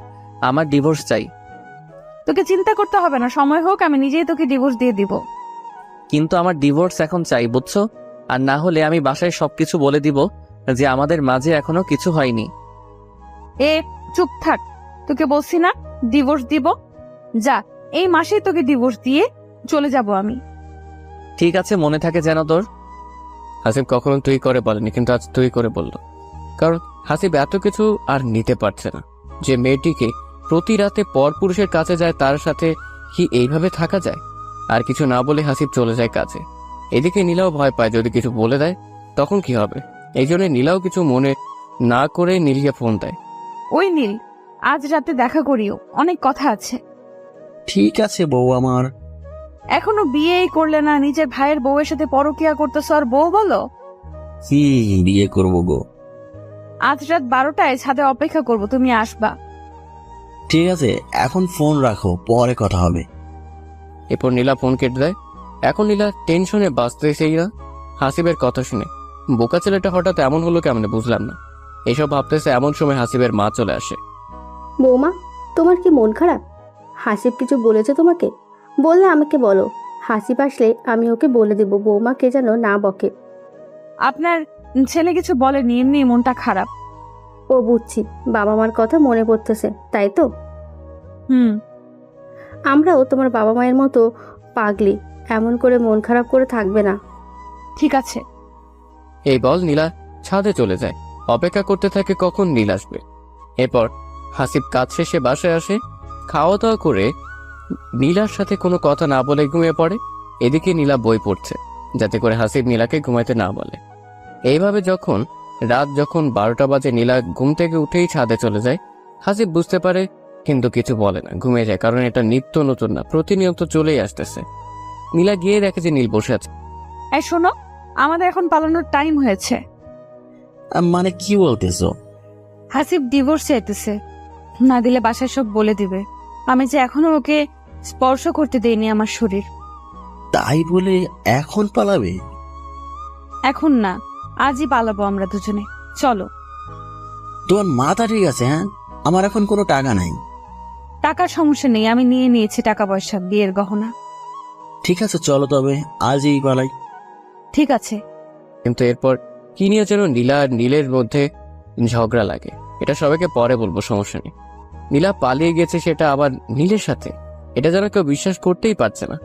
আমার ডিভোর্স চাই। তোকে চিন্তা করতে হবে না, সময় হোক আমি নিজেই তোকে ডিভোর্স দিয়ে দিব। কিন্তু আমার ডিভোর্স এখন চাই, বুঝছো? আর না হলে আমি বাসায় সবকিছু বলে দিব যে আমাদের মাঝে এখনো কিছু হয়নি। চুপ থাক, তোকে বলছি না ডিভোর্স দিব। যা, এই মাসেই তোকে ডিভোর্স দিয়ে চলে যাব আমি। ঠিক আছে, মনে থাকে যেন তোর। হাসিব কখনো তুই করে বলেনি, কিন্তু আজ তুই করে বলল। কারণ হাসিব এত কিছু আর নিতে পারছে না। যে মেয়েটিকে প্রতি রাতে পরপুরুষের কাছে যায়, তার সাথে কি এইভাবে থাকা যায়? আর কিছু না বলে হাসিব চলে যায় কাজে। এদিকে নীলাও ভয় পায়, যদি কিছু বলে দেয় তখন কি হবে। এই জন্য নীলাও কিছু মনে না করে নীলকে ফোন দেয়। ওই নীল, আজ রাতে দেখা করিও, অনেক কথা আছে। ঠিক আছে বউ আমার। এখনো বিয়েই করলে না, নিজের ভাইয়ের বউয়ের সাথে পরকিয়া করতেছ আর বউ বলো? বিয়ে করবো গো। আজ রাত 12টায় ছাদে অপেক্ষা করব, তুমি আসবা। ঠিক আছে, এখন ফোন রাখো, পরে কথা হবে। এরপর নীলা ফোন কেটে দেয়। এখন নীলা টেনশনে বাঁচতেছেই না হাসিবের কথা শুনে। বোকা ছেলেটা হঠাৎ এমন হলো কেমনে বুঝলাম না। এইসব ভাবতেছে এমন সময় হাসিবের মা চলে আসে। বৌমা, তোমার কি মন খারাপ? হাসিব কিছু বলেছে তোমাকে? বললে আমাকে বলো, হাসিব আসলে আমি ওকে বলে দেব বৌমাকে যেন না বকে। আপনার ছেলে কিছু বলেনি, এমনি মনটা খারাপ। ও বুঝছি, বাবা মার কথা মনে পড়তেছে, তাই তো? হুম। আমরাও তোমার বাবা মায়ের মতো পাগলি, এমন করে মন খারাপ করে থাকবে না। ঠিক আছে। এই বল নীলা ছাদে চলে যায়। অপেক্ষা করতে থাকে কখন নীল আসবে। এরপর হাসিব কাজ শেষে বাসায় আসে। খাওয়া দাওয়া করে নীলার সাথে কোনো কথা না বলে ঘুমিয়ে পড়ে। এদিকে নীলা বই পড়ছে, যাতে করে হাসিব নীলাকে ঘুমাইতে না বলে। এইভাবে রাত যখন 12টা বাজে, নীলা ঘুম থেকে উঠেই ছাদে চলে যায়। হাসিব বুঝতে পারে কিন্তু কিছু বলে না, ঘুমিয়ে যায়, কারণ এটা নিত্য নতুন না, প্রতিনিয়ত চলেই আসতেছে। নীলা গিয়ে দেখে যে নীল বসে আছে। এই শোনো, আমাদের এখন পালানোর টাইম হয়েছে। মানে কি বলতেছো? হাসিব ডিভোর্স চাইতেছে, না দিলে বাসায় সব বলে দিবে। আমি যে এখনো ওকে স্পর্শ করতে দেইনি আমার শরীর। তাই বলে এখন পালাবে? এখন না, আজই পালাবো আমরা দুজনে। চলো। তোমার মাথা ঠিক আছে? হ্যাঁ, আমার এখন কোনো টাকা নাই। টাকার সমস্যা নেই, আমি নিয়ে নিয়েছি টাকা পয়সা, বিয়ের গহনা। ঠিক আছে চলো তবে আজই পালাই। ঠিক আছে। কিন্তু এরপর কি নিয়ে যেন নীলা আর নীলের মধ্যে ঝগড়া লাগে। এটা সবাইকে পরে বলবো, সমস্যা নেই। নীলা পালিয়ে গেছে, সেটা আবার নীলের সাথে, এটা যেন কেউ বিশ্বাস করতেই পারছে না।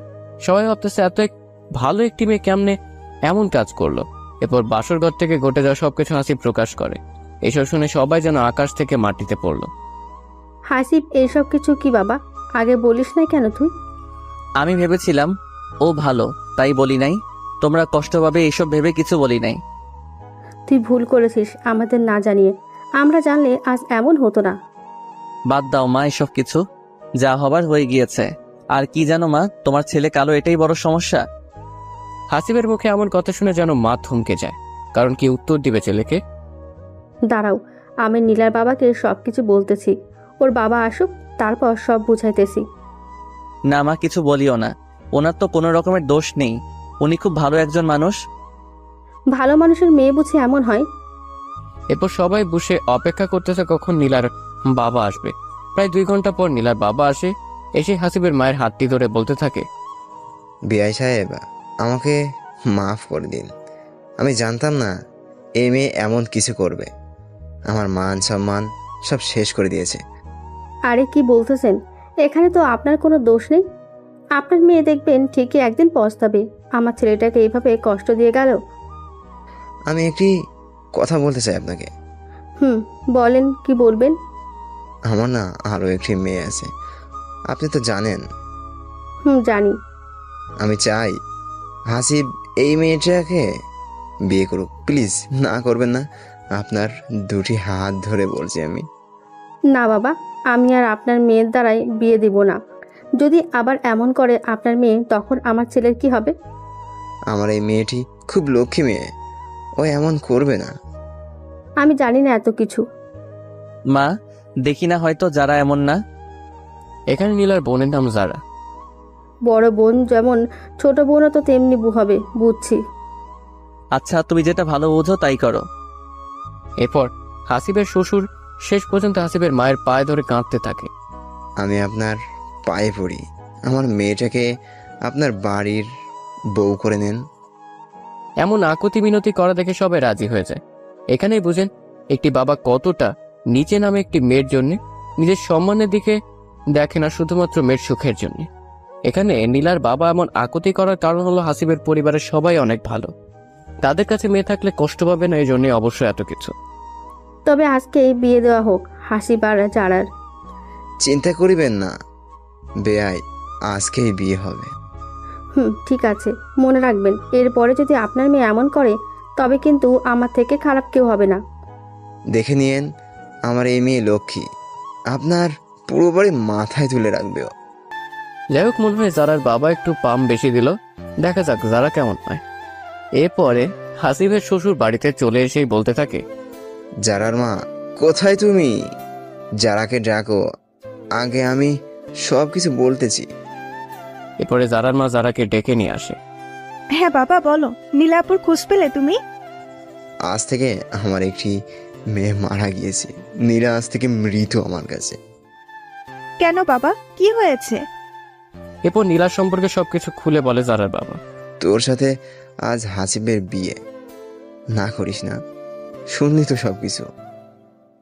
সবাই ভাবতেছে এত ভালো একটি মেয়ে কেমনে এমন কাজ করলো। এরপর বাসর ঘর থেকে ঘটে যাওয়া সবকিছু হাসিব প্রকাশ করে। এইসব শুনে সবাই যেন আকাশ থেকে মাটিতে পড়লো। হাসিব, এইসব কিছু কি বাবা? আগে বলিস না কেন তুই? আমি ভেবেছিলাম ও ভালো, তাই বলি নাই। তোমরা কষ্ট পাবে এইসব ভেবে কিছু বলি নাই। তুই ভুল করেছিস আমাদের না জানিয়ে। আমরা জানলে আজ এমন হতো না। বাদ দাও মা এসব কিছু, যা হবার হয়ে গিয়েছে। আর কি জানো মা, তোমার ছেলে কালো, এটাই বড় সমস্যা। হাসিবের মুখে এমন কথা শুনে যেন মা থমকে যায়, কারণ কি উত্তর দিবে ছেলেকে। দাঁড়াও, আমি নীলার বাবাকে সবকিছু বলতেছি। ওর বাবা আসুক, তারপর সব বুঝাইতেছি। না মা, কিছু বলিও না। ওনার তো কোনো রকমের দোষ নেই, উনি খুব ভালো একজন মানুষ। ভালো মানুষের মেয়ে বুঝি এমন হয়? এরপর সবাই বসে অপেক্ষা করতেছে কখন নীলার বাবা আসবে। প্রায় 2 ঘন্টা পর নীলার বাবা আসে। এসে হাসিবের মায়ের হাতটি ধরে বলতে থাকে, বিআই সাহেব, আমাকে মাফ করে দিন। আমি জানতাম না এই মেয়ে এমন কিছু করবে। আমার মান সম্মান সব শেষ করে দিয়েছে। আরে কি বলতেছেন? এখানে তো আপনার কোনো দোষ নেই। আপনার মেয়ে দেখবেন ঠিকই একদিন পস্তাবে আমার ছেলেটাকে এইভাবে কষ্ট দিয়ে গেল। আমি একটি কথা বলতে চাই আপনাকে। বলেন, কি বলবেন? আমার না আরও একটি মেয়ে আছে, আপনি তো জানেন। জানি। আমি চাই হাসিব এই মেয়েটাকে বিয়ে করুক। প্লিজ না করবেন না, আপনার 2টি হাত ধরে বলছি আমি। না বাবা, আমি আর আপনার মেয়ের দ্বারাই বিয়ে দিব না। যদি আবার এমন করে আপনার মেয়ে, তখন আমার ছেলের কি হবে? আমার এই মেয়েটি খুব লক্ষ্মী মেয়ে, ও এমন করবে না। আমি জানি না এত কিছু। মা, দেখি না হয়তো যারা এমন না। এখানে নীলার বোনের নাম যারা। বড় বোন যেমন, ছোট বোনও তো তেমনি হবে, বুঝছি। আচ্ছা, তুমি যেটা ভালো বোঝো তাই করো। এরপর হাসিবের শ্বশুর শেষ পর্যন্ত হাসিবের মায়ের পায়ে ধরে কাঁদতে থাকে। আমি আপনার পায়ে পড়ি, আমার মেয়েটাকে আপনার বাড়ির বউ করে নেন। এমন আকুতি মিনতি করা দেখে সবাই রাজি হয়ে যায়। এখানেই বুঝেন একটি বাবা কতটা নিচে নামে একটি মেয়ের জন্য নিজের সম্মানের দিকে দেখে না, শুধুমাত্র মেয়ের সুখের জন্য। এখানে নীলার বাবা এমন আকুতি করার কারণ হলো হাসিবের পরিবারের সবাই অনেক ভালো, তাদের কাছে মেয়ে থাকলে কষ্ট পাবে না, এই জন্য অবশ্যই এত কিছু। তবে আজকে বিয়ে দেওয়া হোক হাসিব আর জারার। চিন্তা করিবেন না বেয়াই, আজকেই বিয়ে হবে। ঠিক আছে, মনে রাখবেন এরপরে যদি আপনার মেয়ে এমন করে, তবে কিন্তু আমার থেকে খারাপ কেউ হবে না। দেখে নিয়েন, আমার এই মেয়ে লক্ষ্মী, আপনার পুরো বাড়ি মাথায় তুলে রাখবে। যাই হোক, মনে হয় যারার বাবা একটু পাম বেশি দিল, দেখা যাক যারা কেমন হয়। এরপরে হাসিবের শ্বশুর বাড়িতে চলে এসেই বলতে থাকে, যারার মা কোথায় তুমি? যারাকে ডাকো, আগে আমি সব কিছু বলতেছি। এরপরে যারার মা যারাকে ডেকে নিয়ে আসে। হ্যাঁ বাবা বলো, নীলাপুর খোঁজ পেলে তুমি? আজ থেকে আমার একটি মেয়ে মারা গিয়েছে, নীলা আজ থেকে মৃত আমার কাছে। কেন বাবা, কি হয়েছে? এরপর নীলার সম্পর্কে সবকিছু খুলে বলে জারার বাবা। তোর সাথে আজ হাসিবের বিয়ে, না করিস না। শুনলি তো সবকিছু।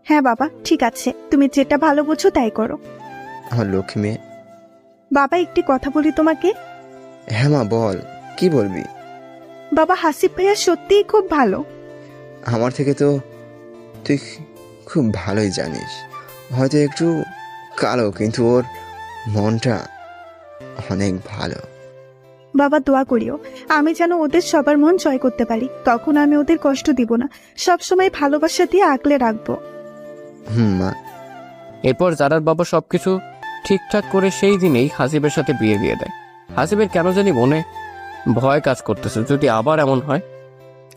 হ্যাঁ বাবা, ঠিক আছে, তুমি যেটা ভালো বুঝো তাই করো। আমার লক্ষ্মী মেয়ে। বাবা, একটি কথা বলি তোমাকে। হ্যাঁ মা, বল, কি বলবি? বাবা, হাসিব ভাইয়া সত্যিই খুব ভালো। আমার থেকে তো তুই খুব ভালোই জানিস। হয়তো একটু কালো, কিন্তু ওর মনটা অনেক ভালো। বাবা, দোয়া করিও আমি যেন ওদের সবার মন জয় করতে পারি। তখন আমি ওদের কষ্ট দিব না, সবসময় ভালোবাসা দিয়ে আগলে রাখবো। মা। এরপর জারার বাবা সবকিছু ঠিকঠাক করে সেই দিনেই হাসিবের সাথে বিয়ে দিয়ে দেয়। হাসিবের কেন জানি মনে ভয় কাজ করতেছে, যদি আবার এমন হয়।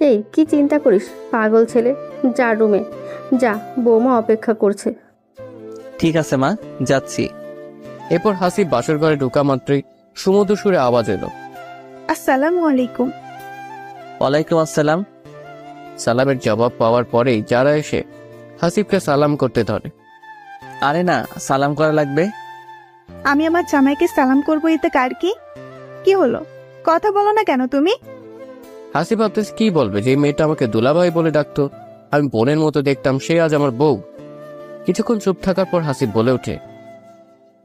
এই কি চিন্তা করিস পাগল ছেলে, যা রুমে যা, বৌমা অপেক্ষা করছে। ঠিক আছে মা, যাচ্ছি। এরপর হাসিব বাসর ঘরে ঢোকা মাত্রই সুমধুর সুরে আওয়াজ এলো। আসসালামু আলাইকুম। ওয়ালাইকুম আসসালাম। সালামের জবাব পাওয়ার পরেই যারা এসে হাসিবকে সালাম করতে ধরে। আরে না, সালাম করা লাগবে। আমি আমার জামাইকে সালাম করবো, এতে কার কি হলো? কথা বলো না কেন তুমি? হাসিব ভাবতেছে কি বলবে, যে মেয়েটা আমাকে দুলাভাই বলে ডাকতো, আমি বোনের মতো দেখতাম, সে আজ আমার বউ। কিছুক্ষণ চুপ থাকার পর হাসিব বলে ওঠে,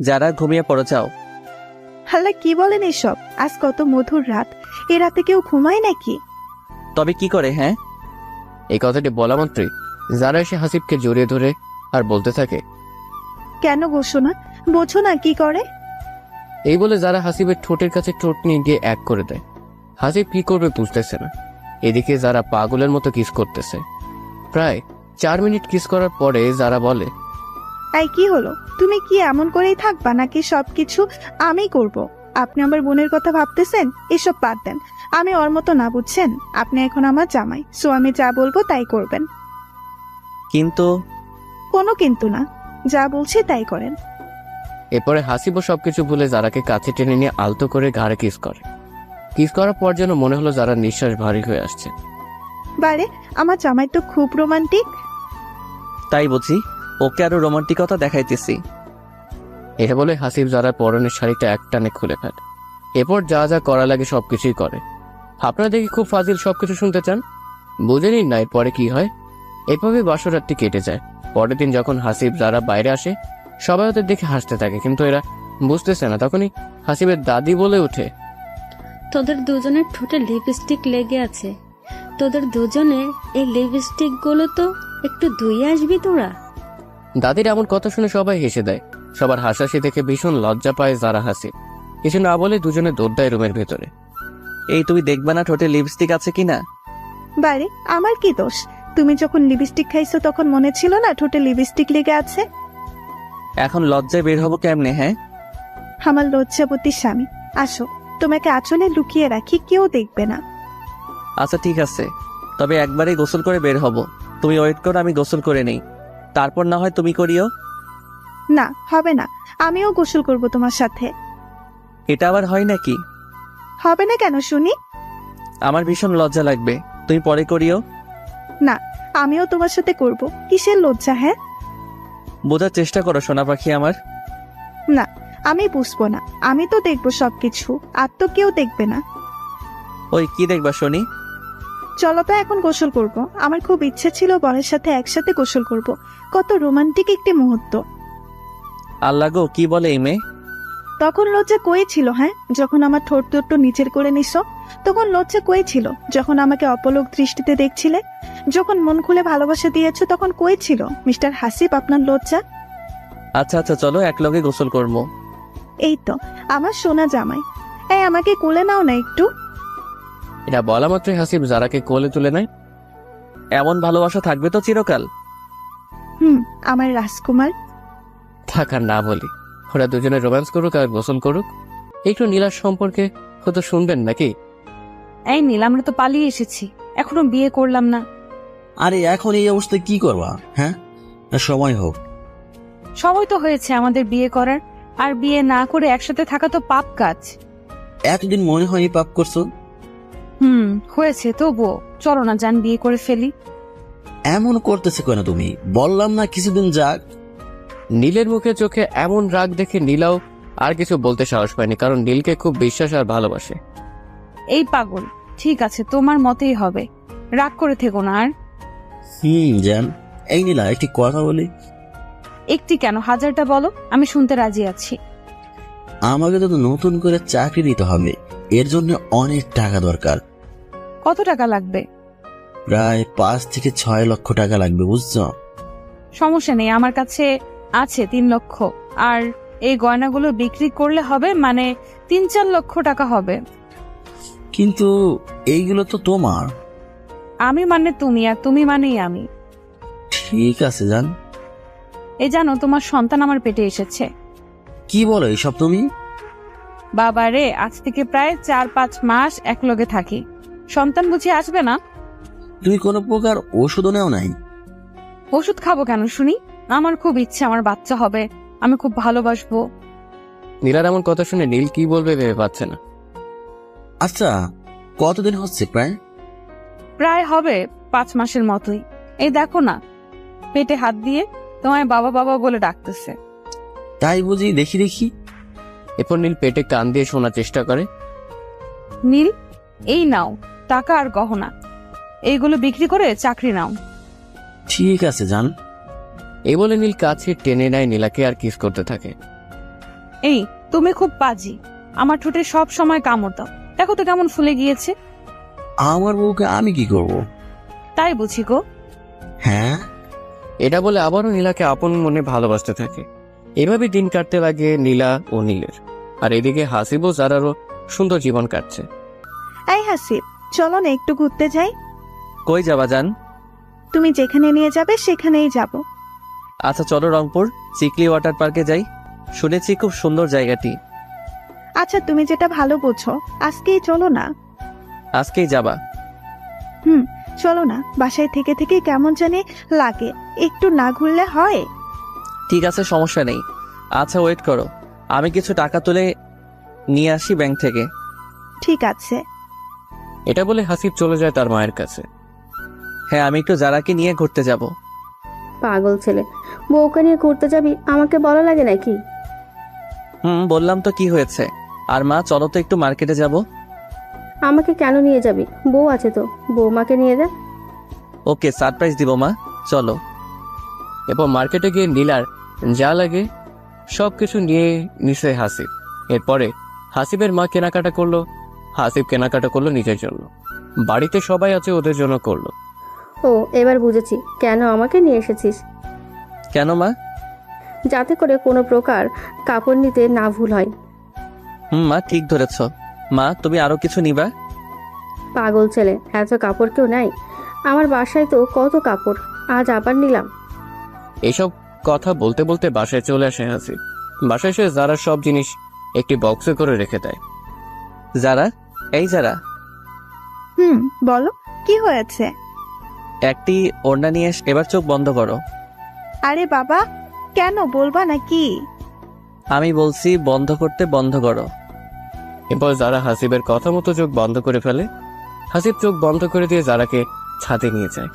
যারা ঘুমিয়ে পড়ো যাও। হাল্লা, কি বলেন এসব? আজ কত মধুর রাত, এ রাতে কেউ ঘুমায় নাকি? তবে কি করে? হ্যাঁ, এই কথাটি বলা মাত্রই যারা এসে হাসিবকে জড়িয়ে ধরে আর বলতে থাকে, কেন বসো না, বোঝো না কি করে? এই বলে যারা হাসিবের ঠোঁটের কাছে ঠোঁট নিয়ে গিয়ে এক করে দেয়। হাসিব কি করবে বুঝতেছে না। এদিকে যারা পাগলের মতো কিস করতেছে। প্রায় 4 মিনিট কিস করার পরে যারা বলে, তাই কি হলো? তুমি কি এমন করেই থাকবা নাকি সবকিছু আমি করব? আপনি আমার বোনের কথা ভাবতেছেন? এসব বাদ দেন, আমি ওর মতো না, বুঝছেন? আপনি এখন আমার জামাই, সো আমি যা বলবো তাই করবেন। কিন্তু কোনো কিন্তু না, যা বলছি তাই করেন। এরপরে হাসিবও সবকিছু ভুলে যারাকে কাছে টেনে নিয়ে আলতো করে ঘাড়ে কিস করে। কিস করার পর যেন মনে হলো যারা নিঃশ্বাস ভারী হয়ে আসছে। বারে, আমার জামাই তো খুব রোমান্টিক। তাই বুঝি, ওকে আরো রোমান্টিকতা দেখাইতেছি। এটা বলে হাসিব যারার পরনের শাড়িটা একটানে খুলে ফেলে। এরপর যা যা করা লাগে সবকিছুই করে। আপনারা দেখি খুব ফাজিল, সবকিছু শুনতে চান, বুঝে নিন না এরপরে কি হয়। এভাবে বাসরাতটি কেটে যায়। পরের দিন যখন হাসিব যারা বাইরে আসে, সবাই ওদের দেখে হাসতে থাকে, কিন্তু এরা বুঝতেছে না। তখনই হাসিবের দাদি বলে ওঠে, তোদের দুজনের ঠোঁটে লিপস্টিক লেগে আছে, তোদের দুজনের এই লিপস্টিক গুলো তো একটু ধুয়ে আসবি তোরা। দাদির এমন কথা শুনে সবাই হেসে দেয়। সবার হাসাহাসি দেখে ভীষণ লজ্জা পায় যারা হাসিব। কিছু না বলে দুজনে দৌড় দেয় রুমের ভেতরে। এই তুমি দেখবে না ঠোঁটে লিপস্টিক আছে কিনা? বারে, আমার কি দোষ? তুমি যখন লিপস্টিক খাইছো তখন মনে ছিল না ঠোঁটে লিপস্টিক লেগে আছে? এখন লজ্জায় বের হবো কেমনে? হ্যাঁ, আমার লজ্জাবতী স্বামী, আসো, তোমাকে আঁচলে লুকিয়ে রাখি, কেউ দেখবে না। আচ্ছা ঠিক আছে, তবে একবারেই গোসল করে বের হব। তুমি ওয়েট করো, আমি গোসল করে নেই, তারপর না হয় তুমি করিও। না, হবে না, আমিও গোসল করব তোমার সাথে। এটা আবার হয় নাকি? হবে না কেন শুনি? আমার ভীষণ লজ্জা লাগবে, তুমি পরে করিও। না, আমিও তোমার সাথে করব। কিসের লজ্জা? হ্যাঁ, বোঝার চেষ্টা করো সোনা পাখি আমার। না, আমি বুঝবো না, আমি তো দেখবো সবকিছু, আর তো কেউ দেখবে না। ওই কি দেখবা শুনি? চলো তো এখন গোসল করব। আমার খুব ইচ্ছে ছিল বরের সাথে একসাথে গোসল করব। কত রোমান্টিক একটি মুহূর্ত। আল্লাহ গো, কি বলে এই মেয়ে? তখন লজ্জা কই ছিল? হ্যাঁ, যখন আমার ঠোঁট দুটো নিচের করে নিছো তখন লজ্জা কই ছিল? যখন আমাকে অপলক দৃষ্টিতে দেখছিলে, যখন মন খুলে ভালোবাসা দিয়েছো তখন কই ছিল মিস্টার হাসিব আপনার লজ্জা? আচ্ছা আচ্ছা, চলো একলগে গোসল করবো। এই তো আমার সোনা জামাই, এই আমাকে কোলে নাও না একটু। এটা বলা মাত্রই হাসিব যারাকে কোলে তুলে নেয়। এমন ভালোবাসা থাকবে তো চিরকাল? আমার রাজকুমার। থাকার না বলি, ওরা দুজনে রোম্যান্স করুক আর গোসল করুক। একটু নীলার সম্পর্কে হয়তো শুনবেন নাকি? এই নীল, আমরা তো পালিয়ে এসেছি, এখনো বিয়ে করলাম না। আরে এখন এই অবস্থায় কি করবা? হ্যাঁ, সময় হোক। সময় তো হয়েছে আমাদের বিয়ে করার, আর বিয়ে না করে একসাথে থাকা তো পাপ কাজ। এতদিন মনে হয় পাপ করছো। হয়েছে, তবুও চলো না জান, বিয়ে করে ফেলি। এমন করতেছে কেন তুমি? বললাম না কিছুদিন যাক। নীলের মুখে চোখে এমন রাগ দেখে নীলাও আর কিছু বলতে সাহস পায়নি, কারণ নীলকে খুব বিশ্বাস আর ভালোবাসে। এই পাগল, ঠিক আছে তোমার মতেই হবে, রাগ করে থেকো না আর। জান, এই নীলা একটি কথা বলি। একটি কেন, হাজারটা বলো, আমি শুনতে রাজি আছি। আমাকে তো নতুন করে চাকরি দিতে হবে, এর জন্য অনেক টাকা দরকার। কত টাকা লাগবে? প্রায় 5 থেকে 6 লক্ষ টাকা লাগবে, বুঝছো? সমস্যা নেই, আমার কাছে আছে 3 লক্ষ, আর এই গয়নাগুলো বিক্রি করলে হবে মানে 3-4 লক্ষ টাকা হবে। কিন্তু এইগুলো তো তোমার। আমি মানে তুমি, আর তুমি মানেই আমি। ঠিক আছে জান। এই জানো, তোমার সন্তান আমার পেটে এসেছে। কি বলো এইসব তুমি? বাবা রে, আজ থেকে প্রায় 4-5 মাস একলগে থাকি, সন্তান বুঝি আসবে না? তুমি কোনো প্রকার ওষুধও নেও নাই? ওষুধ খাবো কেন শুনি? আমার খুব ইচ্ছে আমার বাচ্চা হবে, আমি খুব ভালোবাসবো। নীলার এমন কথা শুনে নীল কি বলবে ভেবে পাচ্ছে না। আচ্ছা, কতদিন হচ্ছে? প্রায় হবে 5 মাসের মতোই। এই দেখো না, পেটে হাত দিয়ে তোমায় বাবা বাবা বলে ডাকতেছে। তাই বুঝি? দেখি দেখি। এরপর নীল পেটে কান দিয়ে শোনার চেষ্টা করে। নীল, এই নাও টাকা আর গহনা, এইগুলো বিক্রি করে চাকরি নাও। ঠিক আছে জান। এই বলে নীল কাছে টেনে নেয় নীলাকে আর কিস করতে থাকে। এই তুমি খুব পাজি, আমার ঠোঁটে সব সময় কামড় দাও, দেখো তো কেমন ফুলে গিয়েছে। আমার বউকে আমি কি করব? তাই বুঝি গো। হ্যাঁ। এটা বলে আবারও নীলাকে আপন মনে ভালোবাসতে থাকে। এভাবে দিন কাটতে লাগে নীলা ও নীলের, আর এদিকে হাসিব ও জারারও সুন্দর জীবন কাটছে। এই হাসিব, চলো না একটু ঘুরতে যাই। কই যাবা জান? তুমি যেখানে নিয়ে যাবে সেখানেই যাব। আচ্ছা চলো রংপুর চিকলি ওয়াটার পার্কে যাই, শুনেছি খুব সুন্দর জায়গাটি। আচ্ছা তুমি যেটা ভালো বোঝো, আজকেই চলো না। আজকেই যাবা? চলো না, বাসায় থেকে থেকে কেমন জানি লাগে, একটু না ঘুরলে হয়? ঠিক আছে, সমস্যা নেই। আচ্ছা ওয়েট করো, আমি কিছু টাকা তুলে নিয়ে আসি ব্যাংক থেকে। ঠিক আছে। এটা বলে হাসিব চলে যায় তার মায়ের কাছে। হ্যাঁ, আমি একটু জারাকে নিয়ে ঘুরতে যাব। পাগল ছেলে, বউকে নিয়ে ঘুরতে যাবি, আমাকে বলা লাগে নাকি? বললাম তো, কি হয়েছে? আর মা চলো তো একটু মার্কেটে যাব। আমাকে কেন নিয়ে যাবি? বউ আছে তো, বৌমাকে নিয়ে যা। ওকে, সারপ্রাইজ দিব মা, চলো। এরপর মার্কেটে গিয়ে নীলার যা লাগে সবকিছু নিয়ে নিছে হাসিব। এরপরে হাসিবের মা কেনাকাটা করলো, হাসিব কেনাকাটা করলো নিজের জন্য, বাড়িতে সবাই আছে ওদের জন্য করলো। ও, এবার বুঝেছি কেন আমাকে নিয়ে এসেছিস। কেন মা? যাতে করে কোনো প্রকার কাপড় নিতে না ভুল হয়। মা ঠিক ধরেছ। মা তুমি আরো কিছু নিবা? পাগল ছেলে, এত কাপড় কেউ নাই, আমার বাসায় তো কত কাপড়, আজ আবার নিলাম। এইসব কথা বলতে বলতে বাসায় চলে আসে হাসিব। বাসায় এসে যারা সব জিনিস একটি বক্সে করে রেখে দেয়। যারা, এই যারা, বলো কি হয়েছে? একটি ওড়না নিয়ে এবার চোখ বন্ধ করো। আরে বাবা, কেন বলবা নাকি? আমি বলছি বন্ধ করতে, বন্ধ করো। এরপর যারা হাসিবের কথা মতো চোখ বন্ধ করে ফেলে। হাসিব চোখ বন্ধ করে দিয়ে যারাকে ছাদে নিয়ে যায়।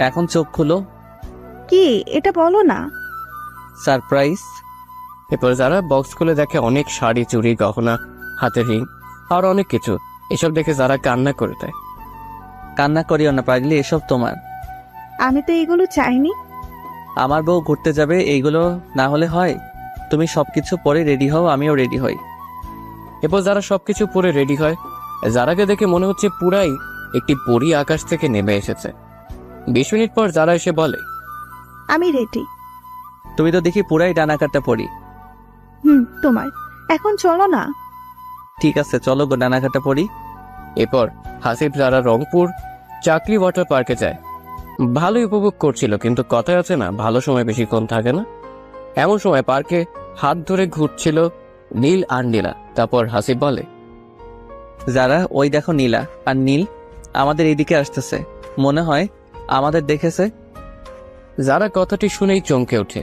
এখন চোখ খুলো। কি এটা বলো না। সারপ্রাইজ। এরপর যারা বক্স খুলে দেখে অনেক শাড়ি, চুড়ি, গহনা, হাতের রিং আর অনেক কিছু। এসব দেখে যারা কান্না করে দেয়। কান্না করিও না পাগলি, এসব তোমার। আমি তো এগুলো চাইনি। আমার বউ ঘুরতে যাবে, এইগুলো না হলে হয়? তুমি সবকিছু পরে রেডি হও, আমিও রেডি হই। এরপর যারা সবকিছু পরে রেডি হয়। যারাকে দেখে মনে হচ্ছে পুরাই একটি পরী আকাশ থেকে নেমে এসেছে। 20 মিনিট পর যারা এসে বলে, আমি রেডি। তুমি তো দেখি পুরাই ডানাকাটা পরি। তোমার এখন চলো না। ঠিক আছে চলো গো, ডানাকাটা পরি। এরপর হাসিব যারা রংপুর চাকরি ওয়াটার পার্কে যায়। ভালোই উপভোগ করছিল, কিন্তু কথায় আছে না, ভালো সময় বেশিক্ষণ থাকে না। এমন সময় পার্কে হাত ধরে ঘুরছিল নীল আর নীলা। তারপর হাসিব বলে, যারা ওই দেখো নীলা আর নীল আমাদের এইদিকে আসতেছে, মনে হয় আমাদের দেখেছে। যারা কথাটি শুনেই চমকে ওঠে,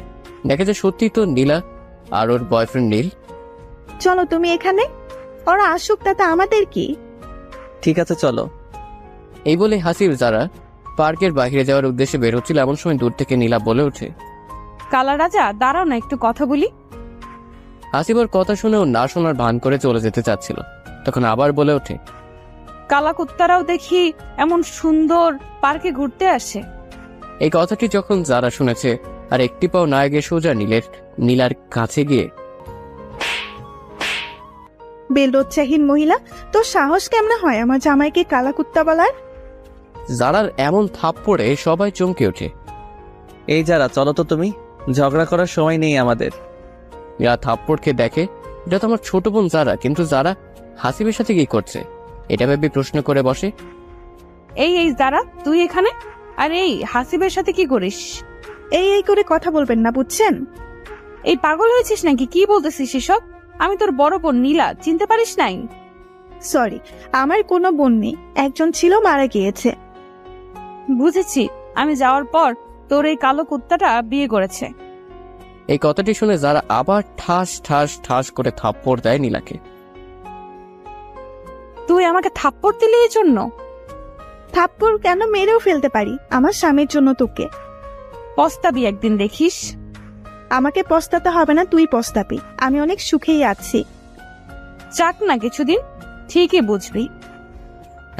দেখে যে সত্যি তো নীলা আর ওর বয়ফ্রেন্ড নীল। চলো তুমি এখানে, ওরা আসুক, তাতে আমাদের কি। ঠিক আছে চলো। এই বলে হাসিব যারা পার্কের বাইরে যাওয়ার উদ্দেশ্যে বেরোচ্ছিল, এমন সময় দূর থেকে নীলা বলে ওঠে, কালা রাজা দাঁড়াও না, একটু কথা বলি। হাসিব ওর কথা শুনেও না শোনার ভান করে চলে যেতে চাচ্ছিল, তখন আবার বলে ওঠে, কালা কুত্তারাও দেখি এমন সুন্দর পার্কে ঘুরতে আসে। এই কথাটি যখন যারা শুনেছে আর একটি পাও না গিয়ে সোজা নীলার কাছে গিয়ে, বেলজ্জাহীন মহিলা, তোর সাহস কেমনে হয় আমার জামাইকে কালা কুত্তা বলার? যারার এমন থাপ্পড়ে সবাই চমকে ওঠে। এই যারা, চলো তো, তুমি ঝগড়া করার সময় নেই আমাদের। নীলা থাপ্পড় খেয়ে দেখে এটা তো আমার ছোট বোন যারা, কিন্তু যারা হাসিবের সাথে কি করছে এটা ভেবে প্রশ্ন করে বসে। এই যারা, তুই এখানে? আর এই হাসিবের সাথে কি করিস? এই করে কথা বলবেন না, বুঝছেন? এই পাগল হয়েছিস নাকি? কি বলতেছিস এসব? আমি তোর বড় বোন নীলা, চিনতে পারিস নাই? সরি, আমার কোনো বোন নেই, একজন ছিল, মারা গিয়েছে। বুঝেছি, আমি যাওয়ার পর তোর এই কালো কুত্তাটা বিয়ে করেছে। এই কথাটি শুনে যারা আবার ঠাস ঠাস ঠাস করে থাপ্পড় দেয় নীলাকে। তুই আমাকে থাপ্পড় দিলি এই জন্য? থাপ্পড় কেন, মেরেও ফেলতে পারি আমার স্বামীর জন্য তোকে। পস্তাবি একদিন, দেখিস। আমাকে পস্তাতে হবে না, তুই পস্তাবি। আমি অনেক সুখেই আছি। চাক না কিছুদিন, ঠিকই বুঝবি।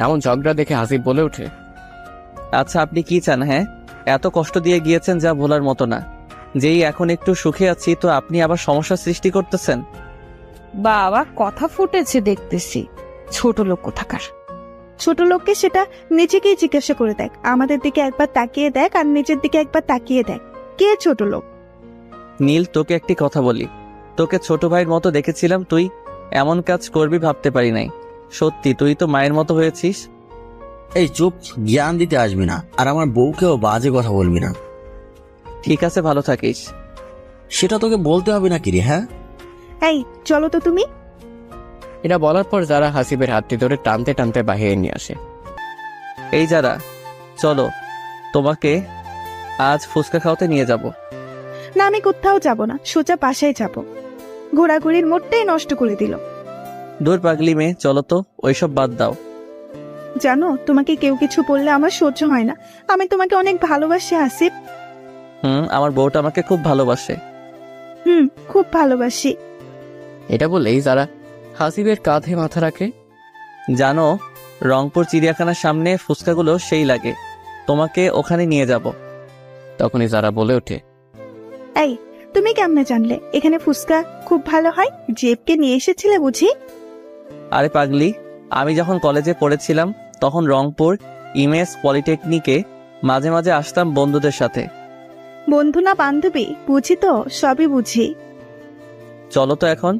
এমন ঝগড়া দেখে হাসিব বলে ওঠে, আচ্ছা আপনি কি চান? হ্যাঁ, এত কষ্ট দিয়ে গিয়েছেন যা ভোলার মতো না। যেই এখন একটু সুখে আছি তো আপনি আবার সমস্যা সৃষ্টি করতেছেন। বাবা, কথা ফুটেছে দেখতেছি। ছোট লোক কোথাকার। ছোট লোককে সেটা নিজেকেই জিজ্ঞাসা করে দেখ। আমাদের দিকে একবার তাকিয়ে দেখ আর নিজের দিকে একবার তাকিয়ে দেখ, কে ছোট লোক? নীল, তোকে একটি কথা বলি, তোকে ছোট ভাইয়ের মতো দেখেছিলাম, তুই এমন কাজ করবি ভাবতে পারি নাই। সত্যি তুই তো মায়ের মতো হয়েছিস। এই চুপ, জ্ঞান দিতে আসবি না, আর আমার বউকেও বাজে কথা বলবি না। ঠিক আছে, ভালো থাকিস। সেটা তোকে বলতে হবে নাকি রে? হ্যাঁ, এই চলো তো তুমি। এটা বলার পর যারা হাসিবের হাতটি ধরে টানতে টানতে বাহিরে নিয়ে আসে। এই যারা, চলো, তোমাকে আজ ফুচকা খাওয়াতে নিয়ে যাব। না, আমি কোথাও যাব না, সোজা বাসায় যাব। ঘোরাঘুরির মোড়টাই নষ্ট করে দিল। দূর পাগলি মেয়ে, চলো তো, ওইসব বাদ দাও। জানো, তোমাকে কেউ কিছু বললে আমার সহ্য হয় না। আমি তোমাকে অনেক ভালোবাসি আসিফ। আমার বউটা আমাকে খুব ভালোবাসে। খুব ভালোবাসি। এটা বলেই যারা হাসিবের কাঁধে মাথা রাখে। জানো, রংপুর চিড়িয়াখানার সামনে ফুচকাগুলো সেই লাগে, তোমাকে ওখানে নিয়ে যাব। তখনই যারা বলে ওঠে, এই তুমি কেমনে জানলে এখানে ফুচকা খুব ভালো হয়? জেবকে নিয়ে এসেছিলে বুঝি? আরে পাগলি, আমি যখন কলেজে পড়েছিলাম তখন রংপুর ইমেজ পলিটেকনিকে মাঝে মাঝে আসতাম বন্ধুদের সাথে। বন্ধু না বান্ধবী, বুঝি তো, সবই বুঝি। চলো তো এখন।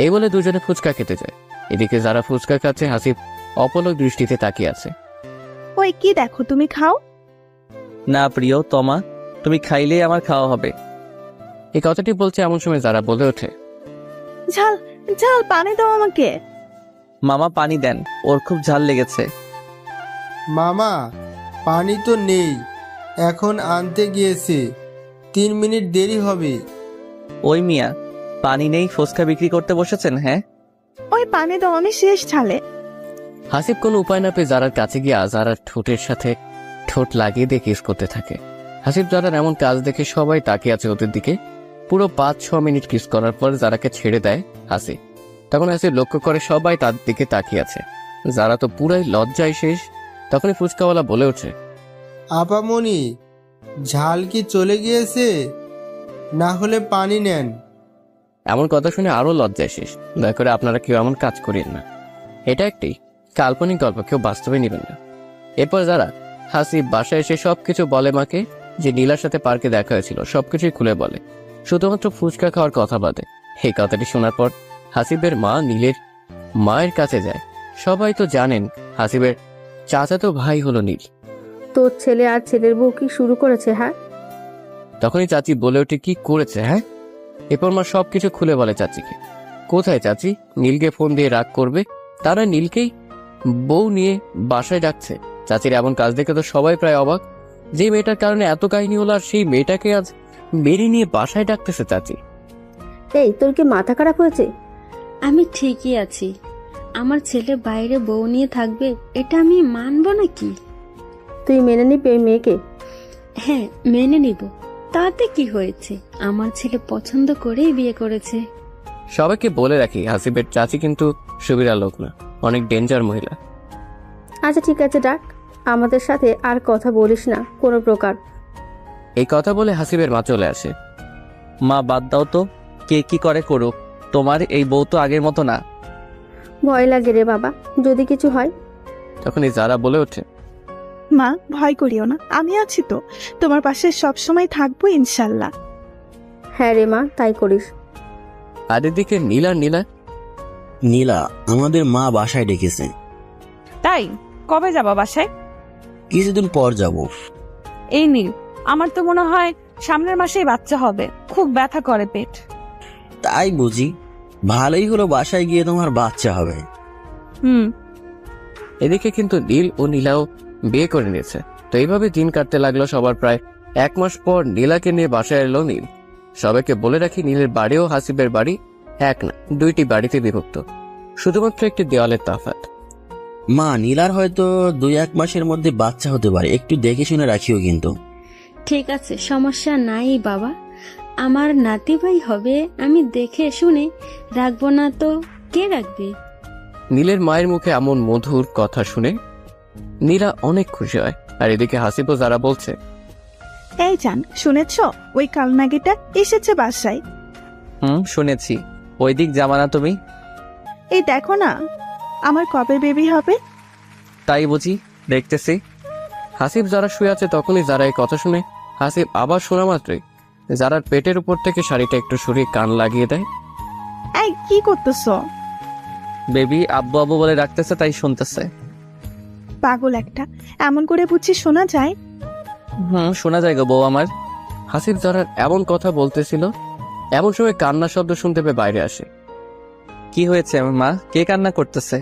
এই বলে দুজনে ফুচকা খেতে যায়। এদিকে যারা ফুচকা খাচ্ছে, হাসিব অপলক দৃষ্টিতে তাকিয়ে আছে। ওই কি দেখো, তুমি খাও না প্রিয় তমা, তুমি খাইলেই আমার খাওয়া হবে। এই কথাটি বলছে এমন সময় যারা বলে ওঠে, ঝাল ঝাল পানি দাও আমাকে। মামা পানি দেন, ওর খুব ঝাল লেগেছে। মামা, পানি তো নেই, এখন আনতে গিয়েছে, 3 মিনিট দেরি হবে। ওই মিয়া, পানি নেই, ফুচকা বিক্রি করতে বসেছেন? হ্যাঁ, ওই পানি দাও, আমি শেষ ঝালে। হাসিব কোনো উপায় না পেয়ে যারার কাছে গিয়ে যারার ঠোঁটের সাথে ঠোঁট লাগিয়ে দিয়ে কিস করতে থাকে। হাসিব যারার এমন কাজ দেখে সবাই তাকিয়ে আছে ওদের দিকে। পুরো 5-6 মিনিট কিস করার পর যারাকে ছেড়ে দেয় হাসিব। তখন হাসিব লক্ষ্য করে সবাই তার দিকে তাকিয়ে আছে। যারা তো পুরাই লজ্জায় শেষ। তখনই ফুচকাওয়ালা বলে ওঠে, আপামনি, ঝাল কি চলে গিয়েছে? না হলে পানি নেন। এমন কথা শুনে আরো লজ্জায় শেষ। দয়া করে আপনারা কেউ এমন কাজ করেন না, এটা একটি কাল্পনিক গল্প, কেউ বাস্তবে নেবেন না। এরপর যারা হাসিব বাসায় এসে সবকিছু বলে মাকে, যে নীলার সাথে পার্কে দেখা হয়েছিল সবকিছুই খুলে বলে, শুধুমাত্র ফুচকা খাওয়ার কথা বাদে। এই কথাটি শোনার পর হাসিবের মা নীলের মায়ের কাছে যায়। সবাই তো জানেন হাসিবের চাচাতো ভাই হলো নীল। তোর ছেলে আর ছেলের বউ কি শুরু করেছে? হ্যাঁ, তখনই চাচি বলে ওঠে, কি করেছে? হ্যাঁ, এরপর মা সবকিছু খুলে বলে চাচিকে। কোথায় চাচি নীলকে ফোন দিয়ে রাগ করবে? তারা নীলকেই বউ নিয়ে বাসায় ডাকছে। চাচির এমন কাজ দেখে তো সবাই প্রায় অবাক। যে মেয়েটার কারণে এত কাহিনী হলো, আর সেই মেয়েটাকে আজ বেরিয়ে নিয়ে বাসায় ডাকতেছে চাচি। এই তোর কি মাথা খারাপ হয়েছে? আমি ঠিকই আছি। আমার ছেলে বাইরে বউ নিয়ে থাকবে, এটা আমি মানবো নাকি? তুই মেনে নিবি এই মেয়েকে? হ্যাঁ, মেনে নিব। তাতে কি হয়েছে, আমার ছেলে পছন্দ করেই বিয়ে করেছে। সবাইকে বলে রাখি হাসিবের চাচি কিন্তু সুবিরা লোক না, অনেক ডেঞ্জার মহিলা। আচ্ছা ঠিক আছে ডাক, আমাদের সাথে আর কথা বলিস না কোনো প্রকার। এই কথা বলে হাসিবের মা চলে আসে। মা বাদ দাও তো, কে কি করে করুক, তোমার এই বউ তো আগের মতো না। ভয় লাগে রে বাবা, যদি কিছু হয়। তখনই যারা বলে ওঠে, মা ভয় করিও না, আমি আছি তো, তোমার পাশে সব সময় থাকবো ইনশাল্লাহ। হ্যাঁ রে মা, তাই করিস। আর এদিকে নীলা নীলা, আমাদের মা বাসায় ডেকেছে। তাই কবে যাবা বাসায়? কিছুদিন পর যাব। এই নীল, আমার তো মনে হয় সামনের মাসেই বাচ্চা হবে, খুব ব্যথা করে পেট। তাই বুঝি, ভালোই হলো, বাসায় গিয়ে তোমার বাচ্চা হবে। এদিকে কিন্তু নীল ও নীলাও বিয়ে করে নিয়েছে। তো এইভাবে দিন কাটতে লাগলো সবার। প্রায় 1 মাস পর নীলাকে নিয়ে বাসায় এলো নীল। সবাইকে বলে রাখি, নীলের বাড়ি ও হাসিবের বাড়ি এক না, 2টি বাড়িতে বিভক্ত, শুধুমাত্র একটি দেওয়ালের তফাৎ। মা, নীলার হয়তো 2-1 মাসের মধ্যে বাচ্চা হতে পারে, একটু দেখে শুনে রাখিও কিন্তু। ঠিক আছে, সমস্যা নাই বাবা, আমার নাতি ভাই হবে, আমি দেখে শুনে রাখবো না তো কে রাখবে? নীলের মায়ের মুখে এমন মধুর কথা শুনে নীলা অনেক খুশি হয়। আর এদিকে হাসিবও যারা বলছে, এই জান, শুনেছ ওই কালনাগিটা এসেছে বাসায়? শুনেছি। ওই দিক যাবা না তুমি? এই দেখো না, আমার কবে বেবি হবে? তাই বুঝি, দেখতেছি। হাসিব যারা শুয়ে আছে তখনই যারা এই কথা শুনে হাসিব আবার শোনা মাত্রই যারার পেটের উপর থেকে শাড়িটা একটু সরিয়ে কান লাগিয়ে দেয়। এই কি করতেছ? বেবি আব্বু আব্বু বলে রাখতেছে, তাই শুনতেছে। পাগল একটা, এমন করে বুঝছি শোনা যায়? শোনা যায় গো বউ আমার। হাসিব যারার এমন কথা বলতেছিল, এমন সময় কান্নার শব্দ শুনতে পেয়ে বাইরে আসে। কি হয়েছে মা, কে কান্না করতেছে?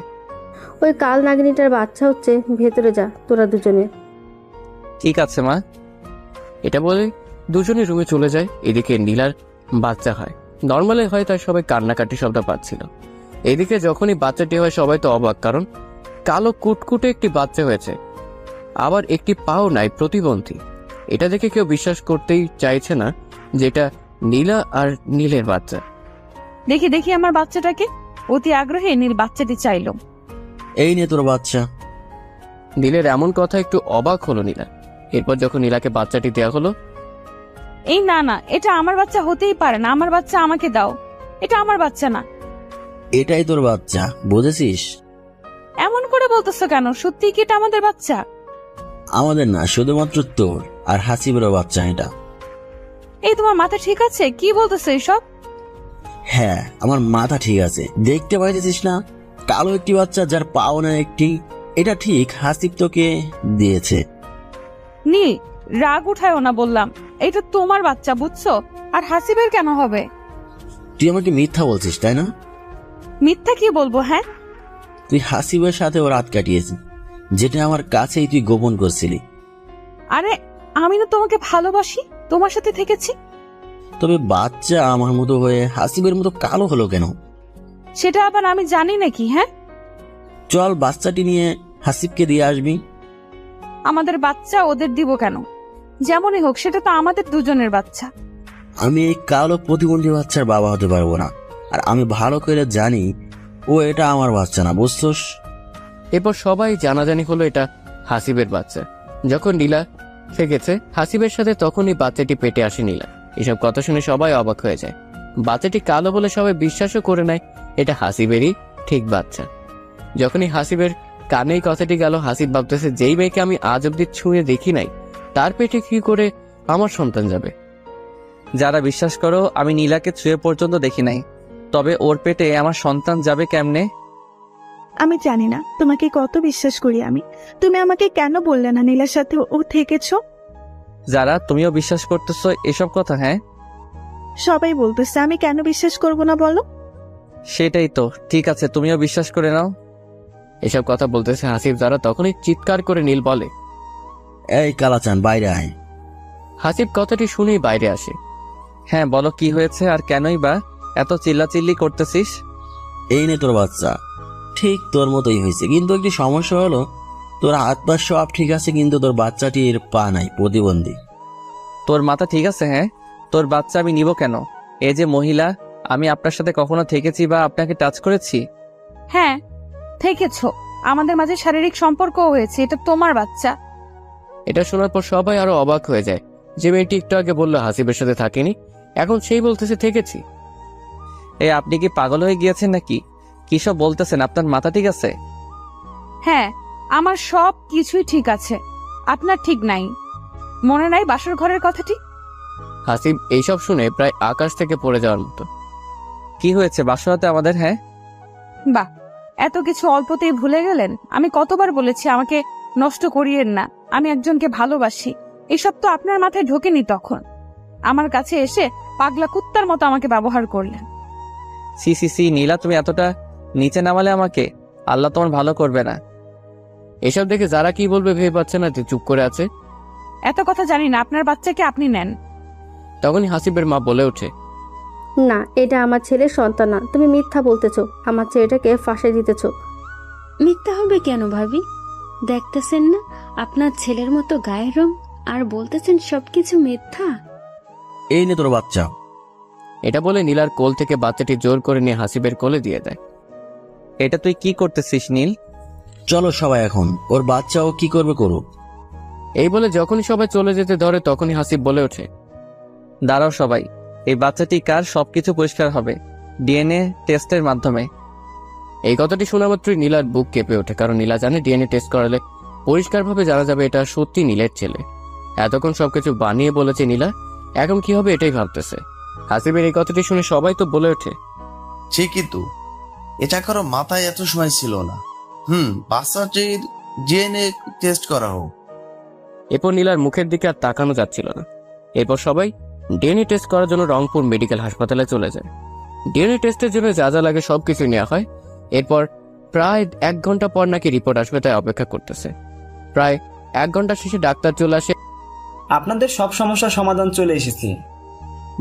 ওই কাল নাগিনীটার বাচ্চা হচ্ছে, ভেতরে যা তোরা দুজনে। ঠিক আছে মা। এটা বলে দুজনই রুমে চলে যায়। এদিকে নীলার বাচ্চা হয়, নর্মালি হয়, তাই সবাই কান্নাকাটি শব্দ পাচ্ছিল। এদিকে যখনই বাচ্চাটি হয় সবাই তো অবাক, কারণ কালো কুটকুটে একটি বাচ্চা হয়েছে, আবার একটি পাও নাই, প্রতিবন্ধী। এটা দেখে কেউ বিশ্বাস করতেই চাইছে না যে এটা নীলা আর নীলের বাচ্চা। দেখি দেখি আমার বাচ্চাটাকে। অতি আগ্রহে নীল বাচ্চাটি চাইলো। এই নে তোর বাচ্চা। নীলের এমন কথা একটু অবাক হলো নীলা। এরপর যখন নীলাকে বাচ্চাটি দেওয়া হলো, এই না না, এটা আমার বাচ্চা হতেই পারে না, আমার বাচ্চা আমাকে দাও, এটা আমার বাচ্চা না। এটাই তোর বাচ্চা, বুঝেছিস? এমন করে বলতেছো কেন? সত্যি কি এটা আমাদের বাচ্চা? আমাদের না, শুধুমাত্র তোর আর হাসিবেরও বাচ্চা এটা। এই তোমার মাথা ঠিক আছে? কি বলতেছো এসব? হ্যাঁ, আমার মাথা ঠিক আছে। দেখতে পাইতেছিস না, কালো একটি বাচ্চা যার পাও না একটি। এটা ঠিক হাসিব তোকে দিয়েছে। নীল, রাগ উঠায়ও না বললাম, এটা তোমার বাচ্চা, বুঝছো? আর হাসিবের কেন হবে? তুই আমাকে মিথ্যা বলছিস তাই না? মিথ্যা কি বলবো? হ্যাঁ, তুই হাসিবের সাথে ও রাত কাটিয়েছিস, যেটা আমার কাছেই তুই গোপন করছিলি। আরে আমি না তোমাকে ভালোবাসি, তোমার সাথে থেকেছি। তবে বাচ্চা আমার মতো হয়ে হাসিবের মতো কালো হলো কেন? সেটা আবার আমি জানি নাকি? হ্যাঁ, চল বাচ্চাটি নিয়ে হাসিবকে দিয়ে আসবি। আমাদের বাচ্চা ওদের দিব কেন? যেমনই হোক, সেটা তো আমাদের দুজনের বাচ্চা। আমি এই কালো প্রতিবন্ধী বাচ্চার বাবা হতে পারবো না, আর আমি ভালো করে জানি ও এটা আমার বাচ্চা না, বুঝছস? এরপর সবাই জানাজানি হলো এটা হাসিবের বাচ্চা। যখন নীলা থেকেছে হাসিবের সাথে, তখনই বাচ্চাটি পেটে আসে নীলা। এসব কথা শুনে সবাই অবাক হয়ে যায়। বাচ্চাটি কালো বলে সবাই বিশ্বাসও করে নেয় এটা হাসিবেরই ঠিক বাচ্চা। যখনই হাসিবের কানে কথাটি গেল, হাসিব ভাবতেছে, যেই মেয়েকে আমি আজ অব্দি ছুঁয়ে দেখি নাই, তার পেটে কি করে আমার সন্তান যাবে? যারা বিশ্বাস করো, আমি নীলাকে ছুঁয়ে পর্যন্ত দেখি নাই, তবে ওর পেটে আমার সন্তান যাবে কেমনে? আমি জানি না তোমাকে কত বিশ্বাস করি আমি। তুমি আমাকে কেন বললে না নীলার সাথে ও থেকেছো? যারা তুমিও বিশ্বাস করতেছো এসব কথা? হ্যাঁ, সবাই বলতেছে, আমি কেন বিশ্বাস করব না বলো? সেটাই তো। ঠিক আছে, তুমিও বিশ্বাস করে নাও। এসব কথা বলতেছে হাসিব যারা, তখনই চিৎকার করে নীল বলে, এই কালাচান, বাইরে আয়। হাসিব কথাটি শুনেই বাইরে আসে। হ্যাঁ বলো, কি হয়েছে আর কেনই বা এত চিল্লাচিল্লি করতেছিস? এই নে তোর বাচ্চা, ঠিক তোর মতোই হয়েছে, কিন্তু একটি সমস্যা হলো, তোর হাত পা সব ঠিক আছে, কিন্তু তোর বাচ্চাটির পা নাই, প্রতিবন্ধী। তোর মাথা ঠিক আছে? হ্যাঁ, তোর বাচ্চা আমি নিব কেন? এ যে মহিলা, আমি আপনার সাথে কখনো থেকেছি বা আপনাকে টাচ করেছি? হ্যাঁ থেকেছো, আমাদের মাঝে শারীরিক সম্পর্কও হয়েছে, এটা তোমার বাচ্চা। এটা শোনার পর সবাই আরো অবাক হয়ে যায়। যে মেয়েটি একটু আগে বললো হাসিবের সাথে থাকেনি, এখন সেই বলতেছে থেকেছি। এ আপনি কি পাগল হয়ে গিয়েছেন নাকি? কি সব বলতেছেন? আপনার মাথা ঠিক আছে? হ্যাঁ আমার সব কিছুই ঠিক আছে, আপনার ঠিক নাই। মনে নাই বাসর ঘরের কথাটি? হাসিব এইসব শুনে প্রায় আকাশ থেকে পড়ে যাওয়ার মতো। কি হয়েছে বাসরাতে আমাদের? হ্যাঁ, বাহ, এত কিছু অল্পতেই ভুলে গেলেন। আমি কতবার বলেছি আমাকে নষ্ট করিয়েন না, আমি একজনকে ভালোবাসি। এসব তো আপনার মাথায় ঢোকেনি তখন। আমার কাছে এসে পাগলা কুত্তার মতো আমাকে ব্যবহার করলেন। সি সি সি নীলা, তুমি এতটা নিচে নামালে আমাকে, আল্লাহ তোমার ভালো করবে না। এসব দেখে যারা কি বলবে ভেবে পাচ্ছে না, যে চুপ করে আছে। এত কথা জানি না, আপনার বাচ্চাকে আপনি নেন। তখনই হাসিবের মা বলে ওঠে, না, এটা আমার ছেলের সন্তান না, তুমি মিথ্যা বলতেছো, আমার ছেলেটাকে ফাঁসে দিতেছো। মিথ্যা হবে কেন ভাবি? দেখতেছেন না আপনার ছেলের মতো গায়ের রং, আর বলতেছেন সবকিছু মিথ্যা। এই নে তোর বাচ্চা। এটা বলে নীলার কোল থেকে বাচ্চাটি জোর করে নিয়ে হাসিবের কোলে দিয়ে দেয়। এটা তুই কি করতেছিস নীল? চলো সবাই এখন, ওর বাচ্চাও কি করবে করুক। এই বলে যখনই সবাই চলে যেতে ধরে তখনই হাসিব বলে ওঠে, দাঁড়াও সবাই, এই বাচ্চাটি কার সবকিছু পরিষ্কার হবে ডিএনএ টেস্টের মাধ্যমে। এই কথাটি শোনা মাত্রই নীলার বুক কেঁপে ওঠে, কারণ নীলা জানে ডিএনএ টেস্ট করালে পরিষ্কারভাবে জানা যাবে এটা সত্যি নীলের ছেলে। এতক্ষণ সবকিছু বানিয়ে বলেছে নীলা, এখন কি হবে এটাই ভাবতেছে। হাসিবের এই কথাটি শুনে সবাই তো বলে ওঠে, ঠিকই তো, এটা কারো মাথায় এত সময় ছিল না। বাচ্চাটির ডিএনএ টেস্ট করা হোক। এরপর নীলার মুখের দিকে আর তাকানো যাচ্ছিল না। এরপর সবাই ডিএনএ টেস্ট করার জন্য রংপুর মেডিকেল হাসপাতালে চলে যায়। ডিএনএ টেস্টের জন্য যা যা লাগে সবকিছু নেওয়া হয়। এরপর প্রায় 1 ঘন্টা পর নাকি রিপোর্ট আসবে, তাই অপেক্ষা করতেছে। প্রায় 1 ঘন্টা শেষে ডাক্তার চলে আসে। আপনাদের সব সমস্যার সমাধান চলে এসেছে।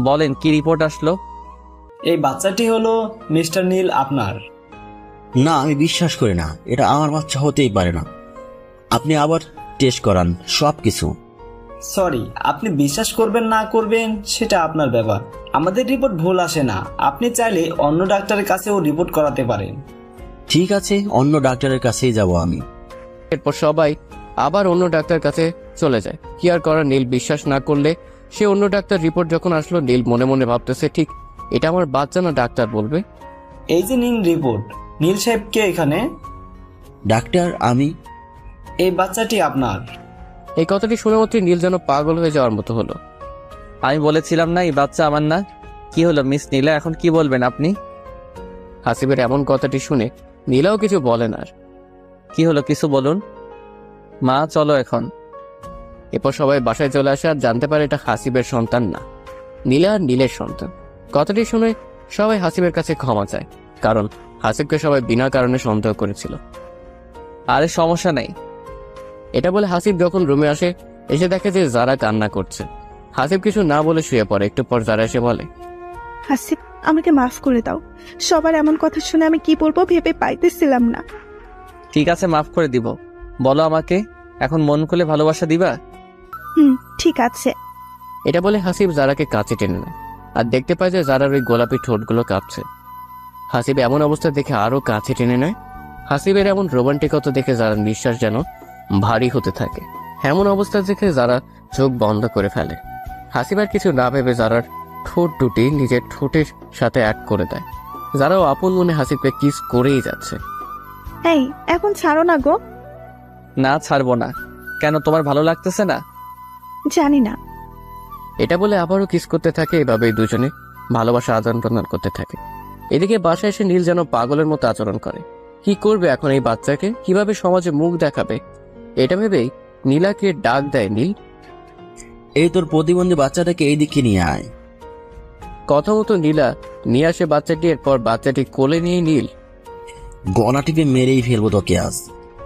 বলেন কি রিপোর্ট আসলো? এই বাচ্চাটি হলো মিস্টার নীল আপনার। না, আমি বিশ্বাস করি না, এটা আমার বাচ্চা হতেই পারে না। আপনি আবার টেস্ট করান সব কিছু। সরি, আপনি বিশ্বাস করবেন না করবেন সেটা আপনার ব্যাপার। আমাদের রিপোর্ট ভুল আসে না, আপনি চাইলে অন্য ডাক্তারের কাছেও রিপোর্ট করাতে পারেন। ঠিক আছে, অন্য ডাক্তারের কাছেই যাব আমি। এরপর সবাই আবার অন্য ডাক্তার কাছে চলে যায়। কি আর করার, নীল বিশ্বাস না করলে সে অন্য ডাক্তার রিপোর্ট যখন আসলো, নীল মনে মনে ভাবতেছে, ঠিক এটা আমার বাচ্চা না ডাক্তার বলবে। এই যে নিন রিপোর্ট। নীল সাহেব কে এখানে? ডাক্তার আমি। এই বাচ্চাটি আপনার। এই কথাটি শুনে মাত্রই নীল যেন পাগল হয়ে যাওয়ার মতো হলো। আমি বলেছিলাম না এই বাচ্চা আমার না? কি হলো মিস নীলা, এখন কি বলবেন আপনি? হাসিবের এমন কথাটি শুনে নীলাও কিছু বলে না। আর কি হলো, কিছু বলুন। মা চলো এখন। এরপর সবাই বাসায় চলে আসে আর জানতে পারে এটা হাসিবের সন্তান না, নীলা আর নীলের সন্তান। কথাটি শুনে সবাই হাসিবের কাছে ক্ষমা চায়, কারণ হাসিবকে সবাই বিনা কারণে সন্দেহ করেছিল। আরে সমস্যা নেই। এটা বলে হাসিব যখন রুমে আসে, এসে দেখে যে যারা কান্না করছে। হাসিব কিছু না বলে শুয়ে পড়ে। একটু পর যারা এসে বলে, হাসিব, আমাকে মাফ করে দাও। সবার এমন কথা শুনে আমি কি বলবো ভেবে পাইতেছিলাম না। ঠিক আছে, মাফ করে দিব। বলো আমাকে, এখন মন খুলে ভালোবাসা দিবা? ঠিক আছে। এটা বলে হাসিব যারাকে কাছে টেনে নেয় আর দেখতে পায় যে যারার ওই গোলাপি ঠোঁটগুলো কাঁপছে। হাসিব এমন অবস্থা দেখে আরো কাছে টেনে নেয়। হাসিবের এমন রোমান্টিকতা দেখে যারা নিঃশ্বাস যেন ভারী হতে থাকে। এমন অবস্থা দেখে যারা চোখ বন্ধ করে ফেলে। হাসিব আর কিছু না ভেবে যারার ঠোঁট দুটি নিজের ঠোঁটের সাথে এক করে দেয়। যারাও আপন মনে হাসিবকে কিস করেই যাচ্ছে। এই, এখন ছাড়ো না গো। না, ছাড়বো না। কেন, তোমার ভালো লাগতেছে না? জানি না। এটা বলে আবারও কিস করতে থাকে। এভাবেই দুজনে ভালোবাসা আদান প্রদান করতে থাকে। এদিকে বাসায় এসে নীল যেন পাগলের মতো আচরণ করে। কি করবে এখন এই বাচ্চাকে, কিভাবে সমাজে মুখ দেখাবে, এটা ভেবেই নীলাকে ডাক দেয় নীল। এই তোর প্রতিবন্ধী বাচ্চাটাকে এই দিকে নিয়ে আয়। কথা মতো নীলা নিয়ে আসে বাচ্চাটি। এরপর বাচ্চাটি কোলে নিয়ে নীল গলা টিপে মেরেই ফেলবো তোকে আজ।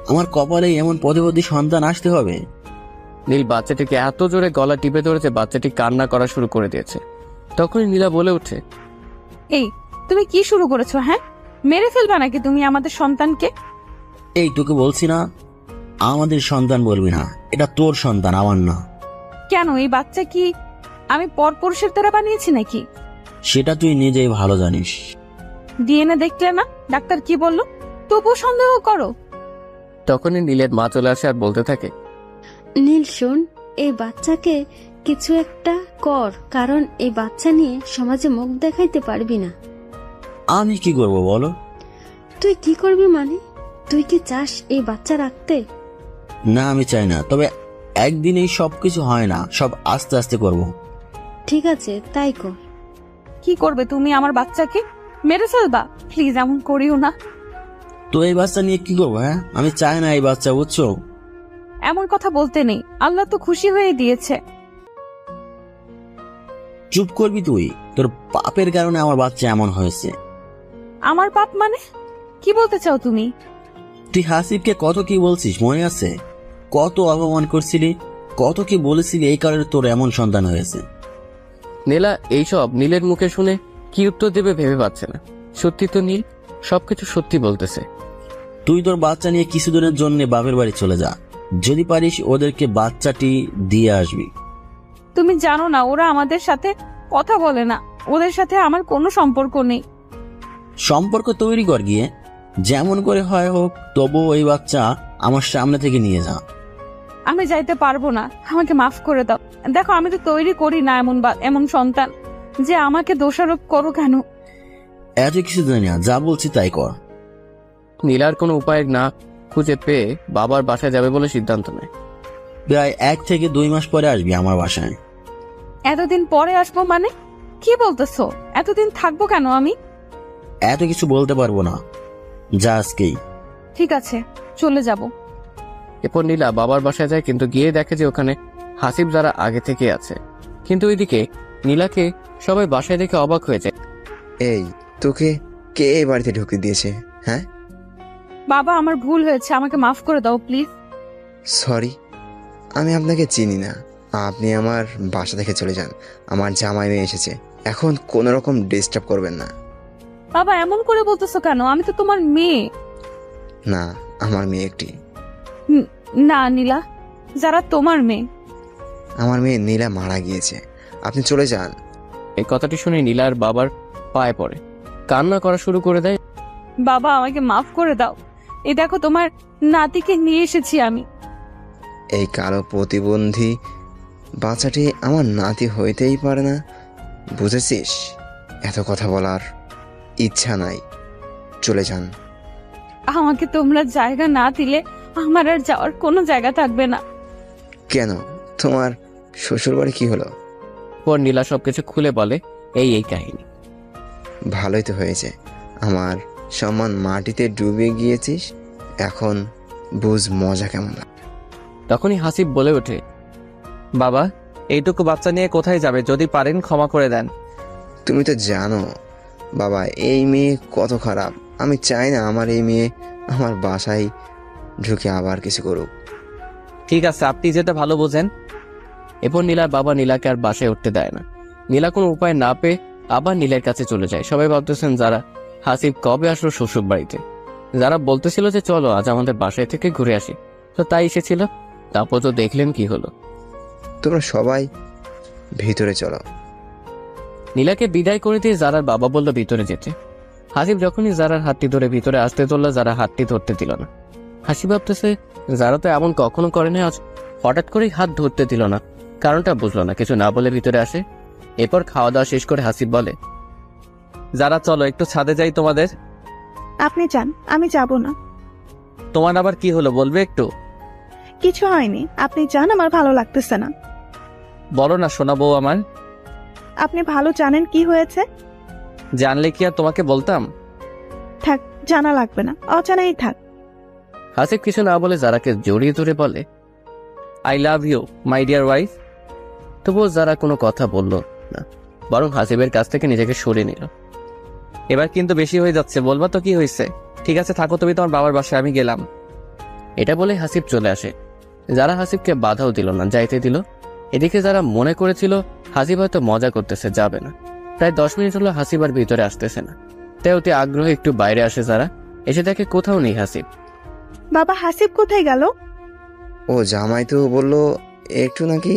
আমার কপালে এমন প্রতিবন্ধী সন্তান আসতে হবে। নীল বাচ্চাটিকে এত জোরে গলা টিপে ধরেছে বাচ্চাটি কান্না করা শুরু করে দিয়েছে। তখনই নীলা বলে ওঠে, এই তুমি কি শুরু করেছো? হ্যাঁ, মেরে ফেলবা নাকি তুমি আমাদের সন্তানকে? এই তোকে বলছি না আমাদের সন্তান বলবি না, এটা তোর সন্তান, আমার না। কেন, এই বাচ্চা কি আমি পরপুরুষের দ্বারা বানিয়েছি নাকি? সেটা তুই নিজেই ভালো জানিস। ডিএনএ দেখলে না ডাক্তার কি বললো, তবুও সন্দেহ করো? তখনই নীলের মা চলে আসে আর বলতে থাকে, নীল শোন, এই বাচ্চাকে কিছু একটা কর, কারণ এই বাচ্চা নিয়ে সমাজে মুখ দেখাইতে পারবি না। আমি কি করব বলো? তুই কি করবি মানে? তুই কি চাস এই বাচ্চা রাখতে? না, আমি চাই না, তবে একদিনেই সবকিছু হয় না, সব আস্তে আস্তে করব। ঠিক আছে, তাই কর। কি করবে তুমি আমার বাচ্চাকে? মেরে ফেলবা? প্লিজ এমন করিও না। তো এই বাচ্চা নিয়ে কি করবো? হ্যাঁ, আমি চাই না এই বাচ্চা, বুঝছো? এমন কথা বলতে নেই, আল্লাহ তো খুশি হয়ে দিয়েছে। চুপ করবি তুই? তোর পাপের কারণে আমার বাচ্চা এমন হয়েছে। আমার পাপ মানে? কি বলতে চাও তুমি? তুই হাসিবকে কত কি বলছিস মনে আছে? কত অপমান করছিলি, কত কি বলেছিলি, এই কারণে তোর এমন সন্তান হয়েছে। নীলা এইসব নীলের মুখে শুনে কি উত্তর দেবে ভেবে পাচ্ছে না। সত্যি তো নীল সবকিছু সত্যি বলতেছে। তুই তোর বাচ্চা নিয়ে কিছুদিনের জন্য বাপের বাড়ি চলে যা, যদি পারিস ওদেরকে বাচ্চাটি দিয়ে আসবি। তুমি জানো না ওরা আমাদের সাথে কথা বলে না, ওদের সাথে আমার কোনো সম্পর্ক নেই। সম্পর্ক তৈরি কর গিয়ে, যেমন করে হয় হোক, তবু ওই বাচ্চা আমার সামনে থেকে নিয়ে যা। আমি যাইতে পারবো না, আমাকে মাফ করে দাও। দেখো আমি তো তৈরি করি না এমন সন্তান, যে আমাকে দোষারোপ করো কেন? এত কিছু জানি না, যা বলছি তাই কর। নীলার কোনো উপায় না খুঁজে পেয়ে বাবার বাসায় যাবে বলে সিদ্ধান্ত নেয়। প্রায় 1 থেকে 2 মাস পরে আসবি আমার বাসায়। এতদিন পরে আসবো মানে? কি বলতেছো? এতদিন থাকবো কেন আমি? এত কিছু বলতে পারবো না, যা আজকেই। ঠিক আছে, চলে যাব। এরপর নীলা বাবার বাসায় যায়, কিন্তু গিয়ে দেখে যে ওখানে হাসিব যারা আগে থেকে আছে। কিন্তু ওইদিকে নীলাকে সবাই বাসায় দেখে অবাক হয়ে যায়। এই তোকে কে এই বাড়িতে ঢুকে দিয়েছে? হ্যাঁ বাবা, আমার ভুল হয়েছে, আমাকে মাফ করে দাও প্লিজ। সরি, আমি আপনাকে চিনি না। আপনি আমার বাসা থেকে চলে যান, আমার জামাই মেয়ে এসেছে, এখন কোনো রকম ডিস্টার্ব করবেন না। বাবা এমন করে বলতেছো কেন? আমি তো তোমার মেয়ে। না, আমার মেয়ে একটি। না নীলা, যারা তোমার মেয়ে। আমার মেয়ে নীলা মারা গিয়েছে, আপনি চলে যান। এই কথাটি শুনে নীলার বাবার পায়ে পড়ে, কান্না করা শুরু করে দেয়। বাবা আমাকে মাফ করে দাও, এই দেখো তোমার নাতিকে নিয়ে এসেছি আমি। এই কালো প্রতিবন্ধী বাচ্চাটি আমার নাতি হইতেই পারে না, বুঝেছিস? এত কথা বলার ইচ্ছা নাই, চলে যান। আমাকে তোমরা জায়গা না দিলে আমার আর যাওয়ার কোনো জায়গা থাকবে না। কেন, তোমার শ্বশুর বাড়ি কি হলো? পর নীলা সবকিছু খুলে বলে এই কাহিনী। ভালোই তো হয়েছে, আমার সম্মান মাটিতে ডুবে গিয়েছিস, এখন বুঝ মজা কেমন। তখনই হাসিব বলে ওঠে, বাবা এইটুকু বাচ্চা নিয়ে কোথায় যাবে? যদি পারেন ক্ষমা করে দেন। তুমি তো জানো বাবা, এই মেয়ে কত খারাপ। আমি চাই না আমার এই মেয়ে আমার বাসায় ঢুকে আবার কিছু করুক। ঠিক আছে, আপনি যেটা ভালো বোঝেন। এরপর নীলার বাবা নীলাকে আর বাসায় উঠতে দেয় না। নীলা কোনো উপায় না পেয়ে আবার নীলের কাছে চলে যায়। সবাই ভাবতেছেন যারা হাসিব কবে আসলো শ্বশুর বাড়িতে। যারা বলতেছিল যে চলো আজ আমাদের বাসায় থেকে ঘুরে আসি, তো তাই এসেছিল। তারপর তো দেখলেন কি হলো। তোমরা সবাই ভিতরে চলো। নীলাকে বিদায় করে দিয়ে জারার বাবা বলল ভিতরে যেতে। হাসিব যখনই জারার হাতটি ধরে ভিতরে আসতে চললো, যারা হাতটি ধরতে দিল না। হাসি ভাবতেছে যারা তো এমন কখনো করেনি, আজ হঠাৎ করেই হাত ধরতে দিল না, কারণটা বুঝলো না। কিছু না বলে ভিতরে আসে। এরপর খাওয়া দাওয়া শেষ করে হাসিব বলে, যারা চলো একটু ছাদে যাই তোমাদের। আপনি যান, আমি যাব না। তোমার আবার কি হলো বলবে একটু? কিছু হয়নি, আপনি যান, আমার ভালো লাগতেছে না। বলো না শোনা বউ আমার। আপনি ভালো জানেন কি হয়েছে। জানলে কি আর তোমাকে বলতাম? থাক, জানা লাগবে না, অজানাই থাক। হাসিব কিছু না বলে জারাকে জড়িয়ে ধরে বলে, I love you my dear wife. তবুও যারা কোনো কথা বলল না, বরং হাসিবের কাছ থেকে নিজেকে সরিয়ে নিল। এবার কিন্তু বেশি হয়ে যাচ্ছে, বলবা তো কি হয়েছে? ঠিক আছে থাকো তুমি তোমার বাবার বাসায়, আমি গেলাম। এটা বলে হাসিব চলে আসে। যারা হাসিবকে বাধাও দিল না, যাইতে দিল। এদিকে যারা মনে করেছিল হাসিব হয়তো মজা করতেছে, যাবে না। প্রায় 10 মিনিট হলো হাসিব আর ভিতরে আসতেছে না। তাই অতি আগ্রহে একটু বাইরে আসে যারা, এসে দেখে কোথাও নেই হাসিব। বাবা, হাসিব কোথায় গেল? ও জামাই তো বললো একটু নাকি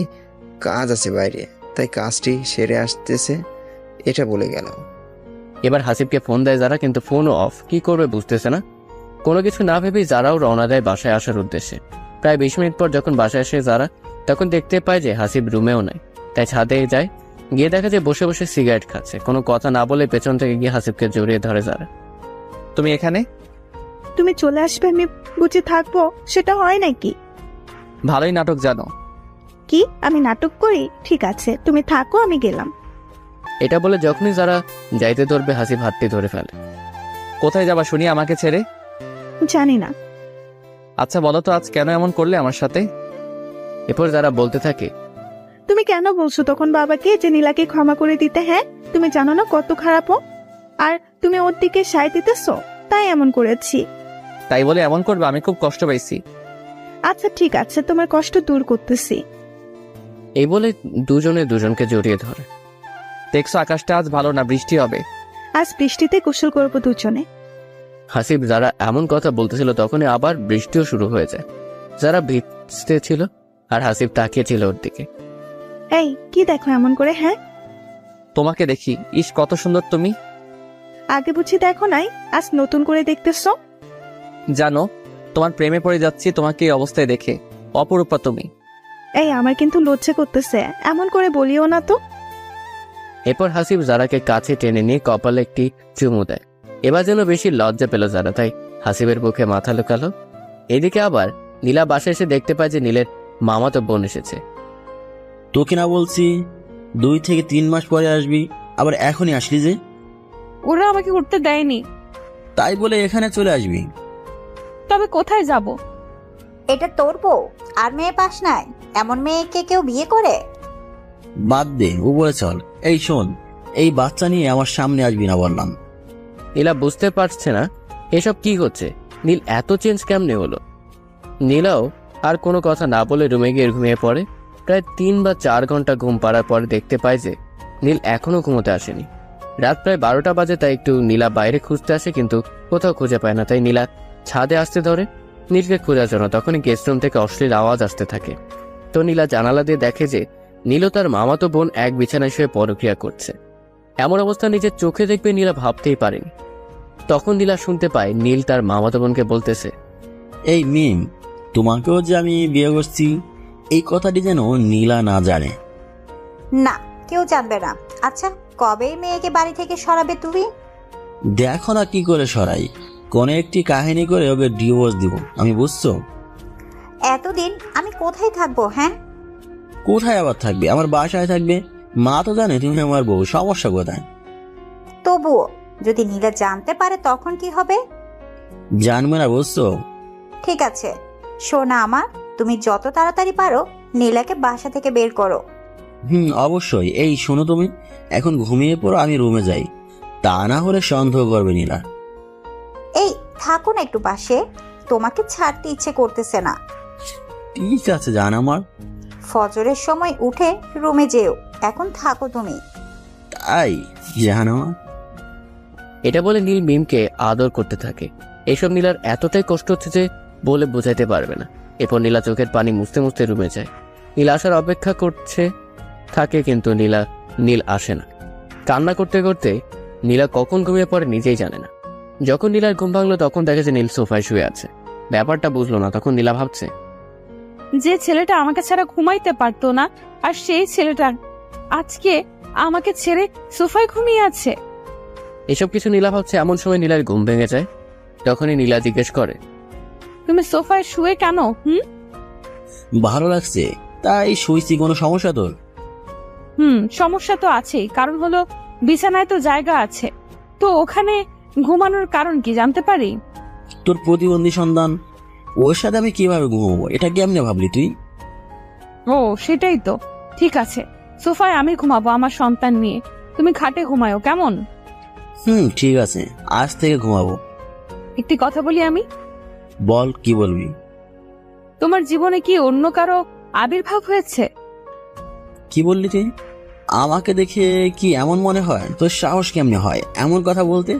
কাজ আছে বাইরে, তাই কাজটি সেরে আসতেছে এটা বলে গেল। এবার হাসিবকে ফোন দেয় যারা, কিন্তু ফোনও অফ। কি করবে বুঝতেছে না। কোনো কিছু না ভেবেই যারাও রওনা দেয় বাসায় আসার উদ্দেশ্যে। প্রায় 20 মিনিট পর যখন বাসায় আসে যারা, তখন দেখতে পায় যে হাসিব রুমেও নাই। তাই ছাদে যায়, গিয়ে দেখা যায় বসে বসে সিগারেট খাচ্ছে। কোনো কথা না বলে পেছন থেকে গিয়ে হাসিবকে জড়িয়ে ধরে যারা। তুমি এখানে? তুমি চলে আসবে আমি বুঝে থাকবো, সেটা হয় নাকি? ভালোই নাটক জানো। কি আমি নাটক করি? ঠিক আছে তুমি থাকো, আমি গেলাম। এটা বলে যখনই যারা যাইতে ধরবে হাসিব হাতটি ধরে ফেলে। কোথায় যাবা শুনি আমাকে ছেড়ে? জানি না। আচ্ছা বলো তো আজ কেন এমন করলে আমার সাথে? এরপর যারা বলতে থাকে, তুমি কেন বলছো তখন বাবাকে যে নীলাকে ক্ষমা করে দিতে? হ্যাঁ, তুমি জানো না কত খারাপ ও, আর তুমি ওর দিকে সায় দিতেছো, তাই এমন করেছি। তাই বলে এমন করবে? আমি খুব কষ্ট পাইছি। আচ্ছা ঠিক আছে, তোমার কষ্ট দূর করতেছি। এই বলে দুজনে দুজনকে জড়িয়ে ধরে। দেখছো আকাশটা আজ ভালো না, বৃষ্টি হবে। আজ বৃষ্টিতে গোসল করবো দুজনে। হাসিব যারা এমন কথা বলতেছিল তখনই আবার বৃষ্টিও শুরু হয়ে যায়। যারা ভিজতে ছিল আর হাসিব তাকিয়েছিল ওর দিকে। এই কি দেখো এমন করে? হ্যাঁ তোমাকে দেখি। ইস কত সুন্দর তুমি। আগে বুঝি দেখো নাই, আজ নতুন করে দেখতেছো? জানো তোমার প্রেমে পড়ে যাচ্ছি তোমাকে এই অবস্থায় দেখে। অপরূপা তুমি। এই আমার কিন্তু লজ্জা করতেছে, এমন করে বলিও না তো। এরপর হাসিব যারাকে কাছে টেনে নিয়ে কপালে একটি চুমু দেয়। এবার যেন বেশি লজ্জা পেল যারা, তাই হাসিবের বুকে মাথা লুকালো। এদিকে আবার নীলা বাসায় এসে দেখতে পায় যে নীলের মামাতো বোন এসেছে। তোকে না বলছি 2 থেকে 3 মাস পরে আসবি, আবার এখনই আসলি যে? ওরা আমাকে উঠতে দেয়নি। তাই বলে এখানে চলে আসবি? তবে কোথায় যাব? এটা তোর বউ আর মেয়ে পাস নাই? এমন মেয়েকে কেউ বিয়ে করে? বাদ দে, উপরে চল। এই শোন, এই বাচ্চা নিয়ে আমার সামনে আসবি না বললাম। নীলা বুঝতে পারছে না এসব কি হচ্ছে। নীল এত চেঞ্জ কেমনে হলো। নীলাও আর কোনো কথা না বলে রুমে গিয়ে ঘুমিয়ে পড়ে। প্রায় 3 বা 4 ঘন্টা ঘুম পাড়ার পরে দেখতে পায় যে নীল এখনো ঘুমোতে আসেনি। রাত প্রায় 12টা বাজে, তাই একটু নীলা বাইরে খুঁজতে আসে, কিন্তু কোথাও খুঁজে পায় না। তাই নীলা ছাদে আসতে ধরে নীলকে খোঁজার জন্য। তখনই গেস্ট রুম থেকে অশ্লীল আওয়াজ আসতে থাকে। তো নীলা জানালা দিয়ে দেখে যে নীল ও তার মামাতো বোন এক বিছানায় শুয়ে পরক্রিয়া করছে। এমন অবস্থা নিজের চোখে দেখবে নীলা ভাবতেই পারেনি। তখন নীলা শুনতে পায় নীল তার মামাতো বোনকে বলতেছে, এই মিম, তোমাকেও যে আমি বিয়ে করছি এই কথাটি যেন নীলা না জানে। না, কেউ জানবে না। আচ্ছা কবে মেয়েকে বাড়ি থেকে সরাবে তুমি? দেখো না কি করে সরাই, কোন একটি কাহিনী করে ওকে ডিভোর্স দিব আমি, বুঝছো? এতদিন আমি কোথায় থাকবো? হ্যাঁ কোথায় আবার থাকবে? আমার বাসায় থাকবে। মা তো জানে তুমি আমার বউ, সমস্যা কোথায়? তবুও যদি নীলা জানতে পারে তখন কি হবে? জানবে না, বুঝছো? ঠিক আছে সোনা আমার, তুমি যত তাড়াতাড়ি পারো নীলাকে বাসা থেকে বের করো। অবশ্যই। এই শোনো, তুমি এখন ঘুমিয়ে পড়ো, আমি রুমে যাই। তা না হলে সন্দেহ করবে নীলা। এই থাকুন একটু পাশে, তোমাকে ছাড়তে ইচ্ছে করতেছে না। ঠিক আছে জান আমার। ফজরের সময় উঠে রুমে যেও, এখন থাকো তুমি। তাই জান আমার। এটা বলে নীল মিমকে আদর করতে থাকে। এসব নীলার এতটাই কষ্ট হচ্ছে যে বলে বোঝাইতে পারবে না। এরপর নীলা চোখের পানি মুছতে মুছতে রুমে যায়। নীল আসার অপেক্ষা করছে থাকে, কিন্তু নীল আসে না। কান্না করতে করতে নীলা কখন ঘুমিয়ে পড়ে নিজেই জানে না। যখন নীলার ঘুম ভাঙলো তখন দেখে যে নীল সোফায় শুয়ে আছে। ব্যাপারটা বুঝলো না। তখন নীলা ভাবছে, যে ছেলেটা আমাকে ছাড়া ঘুমাইতে পারতো না, আর সেই ছেলেটা আজকে আমাকে ছেড়ে সোফায় ঘুমিয়ে আছে। এসব কিছু নীলা ভাবছে। এমন সময় নীলার ঘুম ভেঙে যায়। তখনই নীলা জিজ্ঞেস করে, তুমি সোফায় শুয়ে কেন? ভালো লাগছে তাই শুইছি, কোনো সমস্যা তোর? সমস্যা তো আছেই, কারণ হলো বিছানায় তো জায়গা আছে, তো ওখানে ঘুমানোর কারণ কি জানতে পারি? তোর প্রতিবন্ধী সন্তান, ওর সাথে আমি কিভাবে ঘুমাবো এটা কেমনে ভাবলি তুই? ও সেটাই তো। ঠিক আছে, সোফায় আমি ঘুমাবো আমার সন্তান নিয়ে, তুমি খাটে ঘুমায়ো, কেমন? ঠিক আছে, আজ থেকে ঘুমাবো। একটি কথা বলি আমি। বল, কি বলবি? তোমার জীবনে কি অন্য কারো আবির্ভাব হয়েছে? কি বললি তুই? আমাকে দেখে কি এমন মনে হয়? তোর সাহস কেমনে হয় এমন কথা বলতে?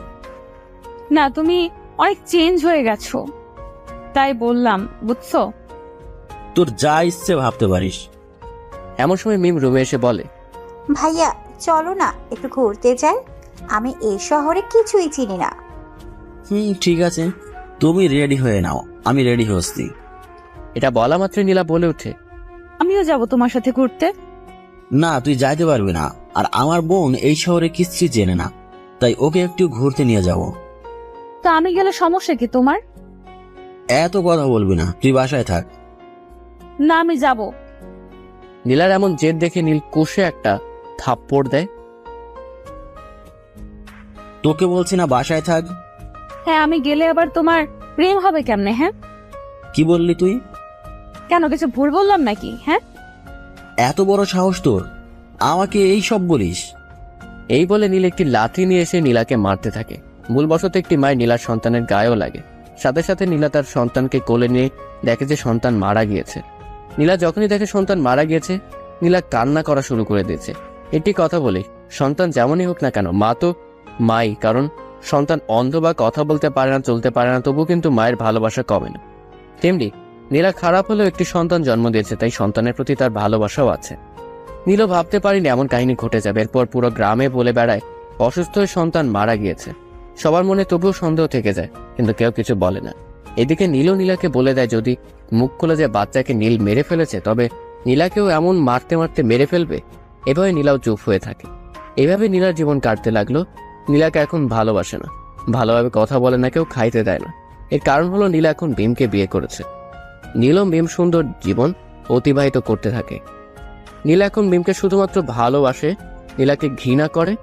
না, তুমি অনেক চেঞ্জ হয়ে গেছো, তাই বললাম, বুঝছো? তোর যা ইচ্ছে ভাবতে পারিস। এমন সময় মিম রুমে এসে বলে, ভাইয়া চলো না একটু ঘুরতে যাই, আমি এই শহরে কিছুই চিনি না। ঠিক আছে, তুমি রেডি হয়ে নাও, আমি রেডি হচ্ছি। এটা বলা মাত্রই নীলা বলে ওঠে, আমিও যাব তোমার সাথে ঘুরতে। না, তুই যাইতে পারবি না, আর আমার বোন এই শহরে কিচ্ছু জেনে না, তাই ওকে একটু ঘুরতে নিয়ে যাব। তো আমি গেলে সমস্যা কি তোমার? এত কথা বলবি না, তুই বাসায় থাক। না আমি যাব। নীলার এমন জেদ দেখে নীল কষে একটা থাপ্পড় দেয়। তোকে বলছি না বাসায় থাক। হ্যাঁ, আমি গেলে আবার তোমার প্রেম হবে কেমনে? হ্যাঁ, কি বললি তুই? কেন কিছু ভুল বললাম নাকি? হ্যাঁ, এত বড় সাহস তোর, আমাকে এই সব বলিস? এই বলে নীল একটি লাঠি নিয়ে এসে নীলাকে মারতে থাকে। ভুলবশত একটি মায়ের নীলার সন্তানের গায়েও লাগে। সাথে সাথে নীলা তার সন্তানকে কোলে নিয়ে দেখে যে সন্তান মারা গিয়েছে। নীলা যখনই দেখে সন্তান মারা গিয়েছে, নীলা কান্না করা শুরু করে দিয়েছে। একটি কথা বলি, সন্তান যেমনই হোক না কেন, মা তো মাই। কারণ সন্তান অন্ধ বা কথা বলতে পারে না, চলতে পারে না, তবু কিন্তু মায়ের ভালোবাসা কমে না। তেমনি নীলা খারাপ হলেও একটি সন্তান জন্ম দিয়েছে, তাই সন্তানের প্রতি তার ভালোবাসাও আছে। নীলও ভাবতে পারিনি এমন কাহিনী ঘটে যাবে। এরপর পুরো গ্রামে বলে বেড়ায় অসুস্থ হয়ে সন্তান মারা গিয়েছে। সবার মনে তবুও সন্দেহ থেকে যায়, কিন্তু কেউ কিছু বলে না। এদিকে নীলও নীলাকে বলে দেয় যদি মুখ খুলে যে বাচ্চাকে নীল মেরে ফেলেছে, তবে নীলাকেও এমন মারতে মারতে মেরে ফেলবে। এভাবে নীলাও চুপ হয়ে থাকে। এভাবে নীলার জীবন কাটতে লাগলো। নীলাকে এখন ভালোবাসে না, ভালোভাবে কথা বলে না, কেউ খাইতে দেয় না। এর কারণ হলো নীলা এখন ভীমকে বিয়ে করেছে। নীল ও ভীম সুন্দর জীবন অতিবাহিত করতে থাকে। নীলা এখন ভীমকে শুধুমাত্র ভালোবাসে, নীলাকে ঘৃণা করে।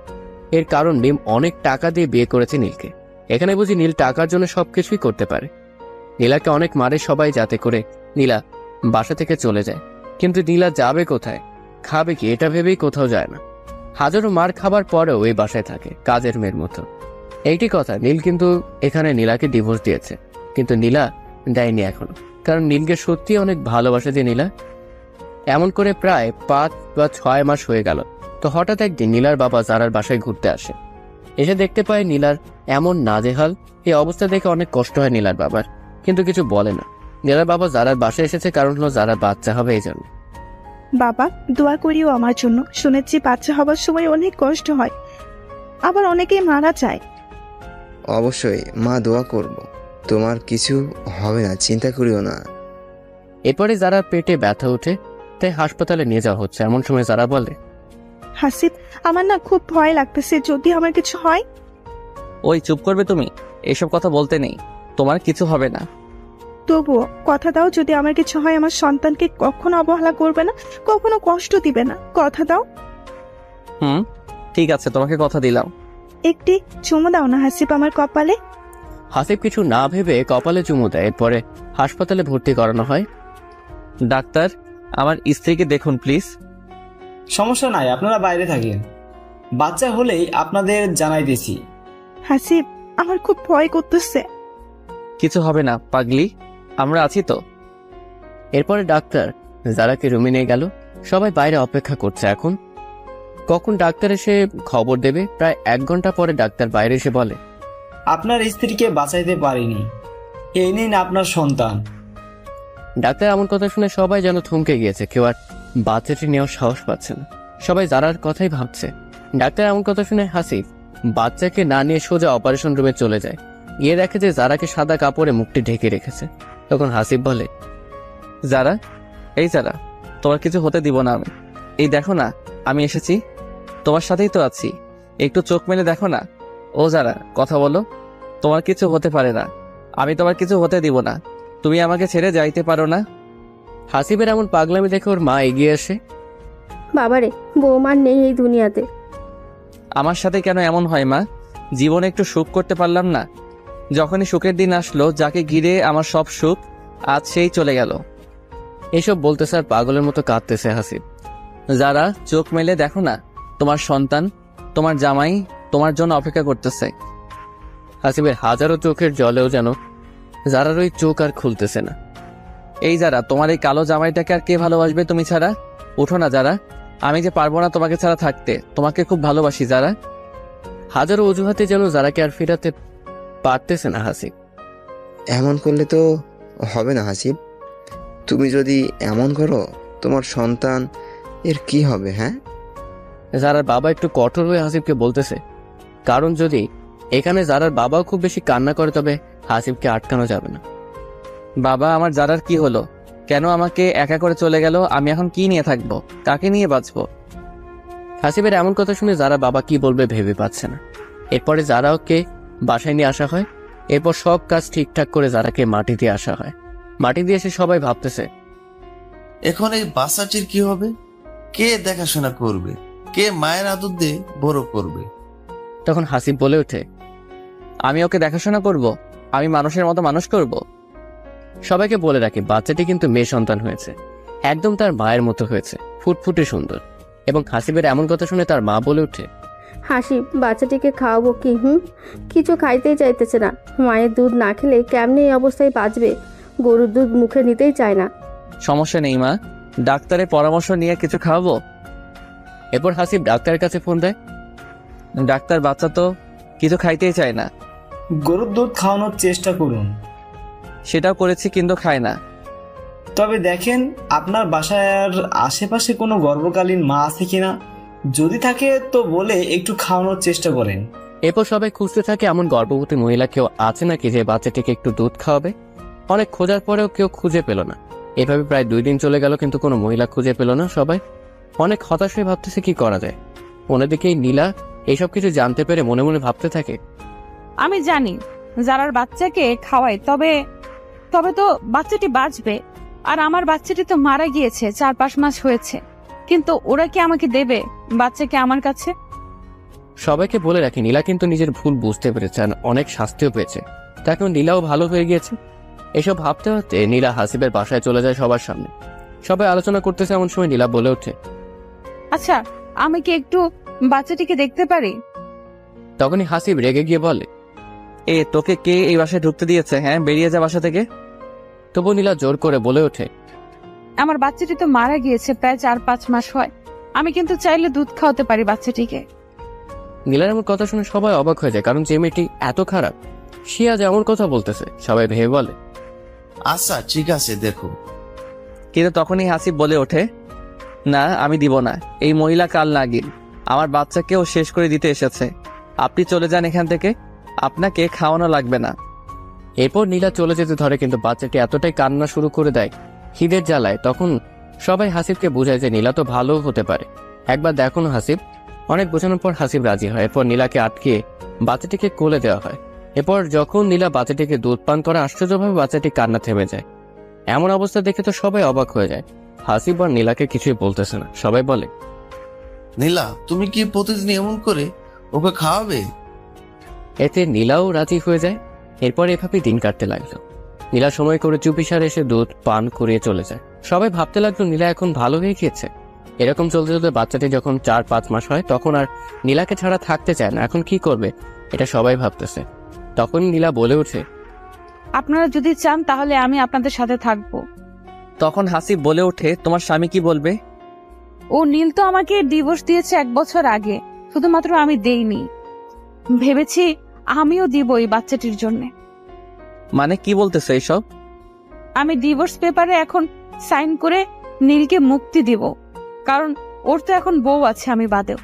এর কারণ ভীম অনেক টাকা দিয়ে বিয়ে করেছে নীলকে। এখানে বুঝি নীল টাকার জন্য সবকিছুই করতে পারে। নীলাকে অনেক মারে সবাই, যাতে করে নীলা বাসা থেকে চলে যায়। কিন্তু নীলা যাবে কোথায়, খাবে কি, এটা ভেবেই কোথাও যায় না। হাজারো মার খাবার পরেও এই বাসায় থাকে কাজের মেয়ের মতো। এইটি কথা, নীল কিন্তু এখানে নীলাকে ডিভোর্স দিয়েছে, কিন্তু নীলা দেয়নি এখনো। কারণ নীলকে সত্যি অনেক ভালোবাসে যে নীলা। এমন করে প্রায় 5 বা 6 মাস হয়ে গেল। তো হঠাৎ একদিন নীলার বাবা জারার বাসায় ঘুরতে আসে। এসে দেখতে পায় নীলার এমন নাজেহাল। এই অবস্থা দেখে অনেক কষ্ট হয় নীলার বাবার, কিন্তু কিছু বলে না। নীলার বাবা জারার বাসায় এসেছে কারণ হলো জারার বাচ্চা হবে, এই জন্য। বাবা দোয়া করিও আমার জন্য, শুনেছি বাচ্চা হবার সময় অনেক কষ্ট হয়, আবার অনেকেই মারা যায়। অবশ্যই মা, দোয়া করব, তোমার কিছু হবে না, চিন্তা করিও না। এরপরে জারার পেটে ব্যথা উঠে, তাই হাসপাতালে নিয়ে যাওয়া হচ্ছে। এমন সময় জারা বলে, হাসিব আমার না খুব ভয় লাগতেছে, যদি আমার কিছু হয়। ওই চুপ করবে তুমি, এসব কথা বলতে নেই, তোমার কিছু হবে না। তবুও কথা দাও, যদি আমার কিছু হয় আমার সন্তানকে কখনো অবহেলা করবে না, কখনো কষ্ট দিবে না, কথা দাও। ঠিক আছে, তোমাকে কথা দিলাম। একটি চুমু দাও না হাসিব আমার কপালে। হাসিব কিছু না ভেবে কপালে চুমু দেয়। এরপরে হাসপাতালে ভর্তি করানো হয়। ডাক্তার, আমার স্ত্রীকে দেখুন প্লিজ। সমস্যা নাই, আপনারা বাইরে থাকেন, বাচ্চা হলেই আপনাদের জানাইতেছি। হাসিব আমার খুব ভয় করতেছে। কিছু হবে না পাগলি, আমরা আছি তো। এরপরে ডাক্তার জারাকে রুমে নিয়ে গেল। সবাই বাইরে অপেক্ষা করছে এখন কখন ডাক্তার এসে খবর দেবে। প্রায় 1 ঘন্টা পরে ডাক্তার বাইরে এসে বলে, আপনার স্ত্রীকে বাঁচাইতে পারিনি, এই নিন আপনার সন্তান। ডাক্তার এমন কথা শুনে সবাই যেন থমকে গিয়েছে। কেউ আর বাচ্চাটি নেওয়ার সাহস পাচ্ছে না, সবাই জারার কথাই ভাবছে। ডাক্তার এমন কথা শুনে হাসিব বাচ্চাকে না নিয়ে সোজা অপারেশন রুমে চলে যায়। গিয়ে দেখে যে জারাকে সাদা কাপড়ে মুখটি ঢেকে রেখেছে। তখন হাসিব বলে, জারা, এই জারা, তোমার কিছু হতে দিব না আমি। এই দেখো না, আমি এসেছি, তোমার সাথেই তো আছি, একটু চোখ মেলে দেখো না। ও জারা, কথা বলো, তোমার কিছু হতে পারে না, আমি তোমার কিছু হতে দিব না, তুমি আমাকে ছেড়ে যাইতে পারো না। হাসিবের এমন পাগলামি দেখে ওর মা এগিয়ে আসে। বাবারে, বৌমার নেই এই দুনিয়াতে। আমার সাথে কেন এমন হয় মা? জীবনে একটু সুখ করতে পারলাম না? যখনই সুখের দিন আসলো, যাকে ঘিরে আমার সব সুখ, আজ সেই চলে গেল। এসব বলতে স্যার পাগলের মতো কাঁদতেছে হাসিব। যারা চোখ মেলে দেখো না, তোমার সন্তান, তোমার জামাই তোমার জন্য অপেক্ষা করতেছে। হাসিবের হাজারো চোখের জলেও যেন জারার ওই চোখ আর খুলতেছে না। এই যারা, তোমার এই কালো জামাইটাকে আর কে ভালোবাসবে তুমি ছাড়া? উঠো না যারা, আমি যে পারবো না তোমাকে ছাড়া থাকতে, তোমাকে খুব ভালোবাসি যারা। হাজারো অজুহাতে যেন জারাকে আর ফিরাতে পারতেছে না হাসিব। এমন করলে তো হবে না হাসিব, তুমি যদি এমন করো তোমার সন্তান এর কি হবে? হ্যাঁ, যারার বাবা একটু কঠোর হয়ে হাসিবকে বলতেছে, কারণ যদি এখানে যারার বাবাও খুব বেশি কান্না করে তবে হাসিবকে আটকানো যাবে না। বাবা, আমার জারার কি হলো? কেন আমাকে একা করে চলে গেল? আমি এখন কি নিয়ে থাকবো? কাকে নিয়ে বাঁচবো? হাসিবের এমন কথা শুনে যারা বাবা কি বলবে ভেবে পাচ্ছে না। এরপরে যারা ওকে বাসায় নিয়ে আসা হয়। এরপর সব কাজ ঠিকঠাক করে যারাকে মাটি দিয়ে আসা হয়। মাটি দিয়ে এসে সবাই ভাবতেছে, এখন এই বাচ্চাটির কি হবে? কে দেখাশোনা করবে? কে মায়ের আদর দিয়ে বড় করবে? তখন হাসিব বলে ওঠে, আমি ওকে দেখাশোনা করব? আমি মানুষের মতো মানুষ করব? সবাইকে বলে রাখি বাচ্চাটি কিন্তু মেয়ে সন্তান হয়েছে, একদম তার মায়ের মতো হয়েছে, ফুটফুটে সুন্দর। এবং হাসিবের এমন কথা শুনে তার মা বলে ওঠে, হাসিব, বাচ্চাটিকে খাওয়াবো কি? কিছু খাইতেই চাইতেছে না। মায়ের দুধ না খেলে কেমনি এই অবস্থায় বাঁচবে? গরুর দুধ মুখে নিতেই চায় না। সমস্যা নেই মা, ডাক্তারের পরামর্শ নিয়ে কিছু খাওয়াবো। এরপর হাসিব ডাক্তারের কাছে ফোন দেয়। ডাক্তার, বাচ্চা তো কিছু খাইতেই চায় না। গরুর দুধ খাওয়ানোর চেষ্টা করুন। সেটাও করেছি কিন্তু খায় না। তবে দেখেন আপনার বাসার আশেপাশে কোনো গর্ভকালীন মা আছে কিনা, যদি থাকে তো বলে একটু খাওয়ানোর চেষ্টা করেন। এরপর সবাই খুঁজতে থাকে এমন গর্ভবতী মহিলা কেউ আছে নাকি যে বাচ্চাটিকে একটু দুধ খাওয়াবে। অনেক খোঁজার পরেও কেউ খুঁজে পেল না। এভাবে প্রায় 2 দিন চলে গেল, কিন্তু কোনো মহিলা খুঁজে পেল না। সবাই অনেক হতাশ হয়ে ভাবতেছে কি করা যায়। অন্যদিকে নীলা এইসব কিছু জানতে পেরে মনে মনে ভাবতে থাকে, আমি জানি যারার বাচ্চাকে খাওয়াই, তবে তো বাচ্চাটি বাঁচবে। আর আমার বাচ্চাটি তো মারা গিয়েছে, 4-5 মাস হয়েছে। কিন্তু ওরা কি আমাকে দেবে বাচ্চাকে আমার কাছে? সবাইকে বলে রাখি নীলা কিন্তু নিজের ভুল বুঝতে পেরেছে আর অনেক শাস্তিও পেয়েছে। তাকে নীলাও ভালো হয়ে গিয়েছে। এসব ভাবতে ভাবতে নীলা হাসিবের বাসায় চলে যায় সবার সামনে। সবাই আলোচনা করতেছে, এমন সময় নীলা বলে ওঠে, আচ্ছা, আমি কি একটু বাচ্চাটিকে দেখতে পারি? তখনই হাসিব রেগে গিয়ে বলে, তোকে কে এই বাসায় ঢুকতে দিয়েছে? হ্যাঁ, বেরিয়ে যা বাসা থেকে। তবু নীলা জোর করে বলে ওঠে, আমার বাচ্চাটি তো মারা গিয়েছে, প্রায় 4-5 মাস হয়। আমি কিন্তু চাইলে দুধ খাওয়াতে পারি বাচ্চাটিকে। নীলার এমন কথা শুনে সবাই অবাক হয়ে যায়, কারণ যে মেয়েটি এত খারাপ সে আজ এমন কথা বলতেছে। সবাই ভেবে বলে, আচ্ছা ঠিক আছে, দেখো। কিন্তু তখনই হাসিব বলে ওঠে, না, আমি দিব না। এই মহিলা কাল নাগিন, আমার বাচ্চাকেও শেষ করে দিতে এসেছে। আপনি চলে যান এখান থেকে, আপনাকে খাওয়ানো লাগবে না। এরপর নীলা চলে যেতে ধরে, কিন্তু বাচ্চাটি এতটাই কান্না শুরু করে দেয় খিদের জ্বালায়। তখন সবাই হাসিবকে বোঝায় যে নীলা তো ভালো হতে পারে, একবার দেখুন হাসিব। অনেক বোঝানোর পর হাসিব রাজি হয়। এরপর নীলাকে আটকিয়ে বাচ্চাটিকে কোলে দেওয়া হয়। এরপর যখন নীলা বাচ্চাটিকে দুধ পান করে, আশ্চর্যভাবে বাচ্চাটি কান্না থেমে যায়। এমন অবস্থা দেখে তো সবাই অবাক হয়ে যায়। হাসিব আর নীলাকে কিছুই বলতেছে না। সবাই বলে, নীলা, তুমি কি প্রতিদিন এমন করে ওকে খাওয়াবে? এতে নীলাও রাজি হয়ে যায়। এরপর এভাবেই দিন কাটতে লাগলো। নীলা সময় করে চুপিসারে এসে দুধ পান করিয়ে চলে যায়। সবাই ভাবতে লাগলো নীলা এখন ভালো হয়ে গিয়েছে। এরকম চলতে চলতে বাচ্চাটি যখন 4-5 মাস হয়, তখন আর নীলাকে ছাড়া থাকতে চায় না। এখন কি করবে এটা সবাই ভাবতেছে। তখন নীলা বলে ওঠে, আপনারা যদি চান তাহলে আমি আপনাদের সাথে থাকবো। তখন হাসিব বলে ওঠে, তোমার স্বামী কি বলবে? ও নীল তো আমাকে ডিভোর্স দিয়েছে 1 বছর আগে, শুধুমাত্র আমি দেইনি। ভেবেছি আমিও দিব এই বাচ্চাটির জন্য। মানে কি বলতেছে এইসব? আমি ডিভোর্স পেপারে এখন সাইন করে নীলকে মুক্তি দিব, কারণ ওর তো এখন বউ আছে আমি বাদেও।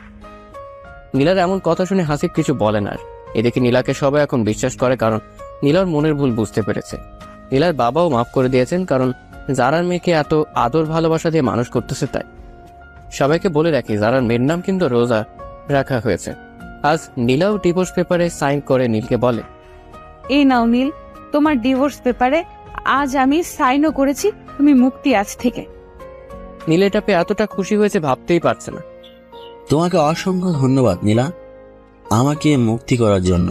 নীলার এমন কথা শুনে হাসিব কিছু বলে না। এদিকে নীলাকে সবাই এখন বিশ্বাস করে, কারণ নীলার মনের ভুল বুঝতে পেরেছে। নীলার বাবাও মাফ করে দিয়েছেন, কারণ জারার মেয়েকে এত আদর ভালোবাসা দিয়ে মানুষ করতেছে তাই। সবাইকে বলে রাখি জারার মেয়ের নাম কিন্তু রোজা রাখা হয়েছে। আজ নীলাও ডিভোর্স পেপারে সাইন করে নীলকে বলে, এই নাও নীল, তোমার ডিভোর্স পেপারে আজ আমি সাইনও করেছি, তুমি মুক্তি আজ থেকে। নীল এটা পেয়ে এতটা খুশি হয়েছে ভাবতেই পারছে না। তোমাকে অসংখ্য ধন্যবাদ নীলা, আমাকে মুক্তি করার জন্য।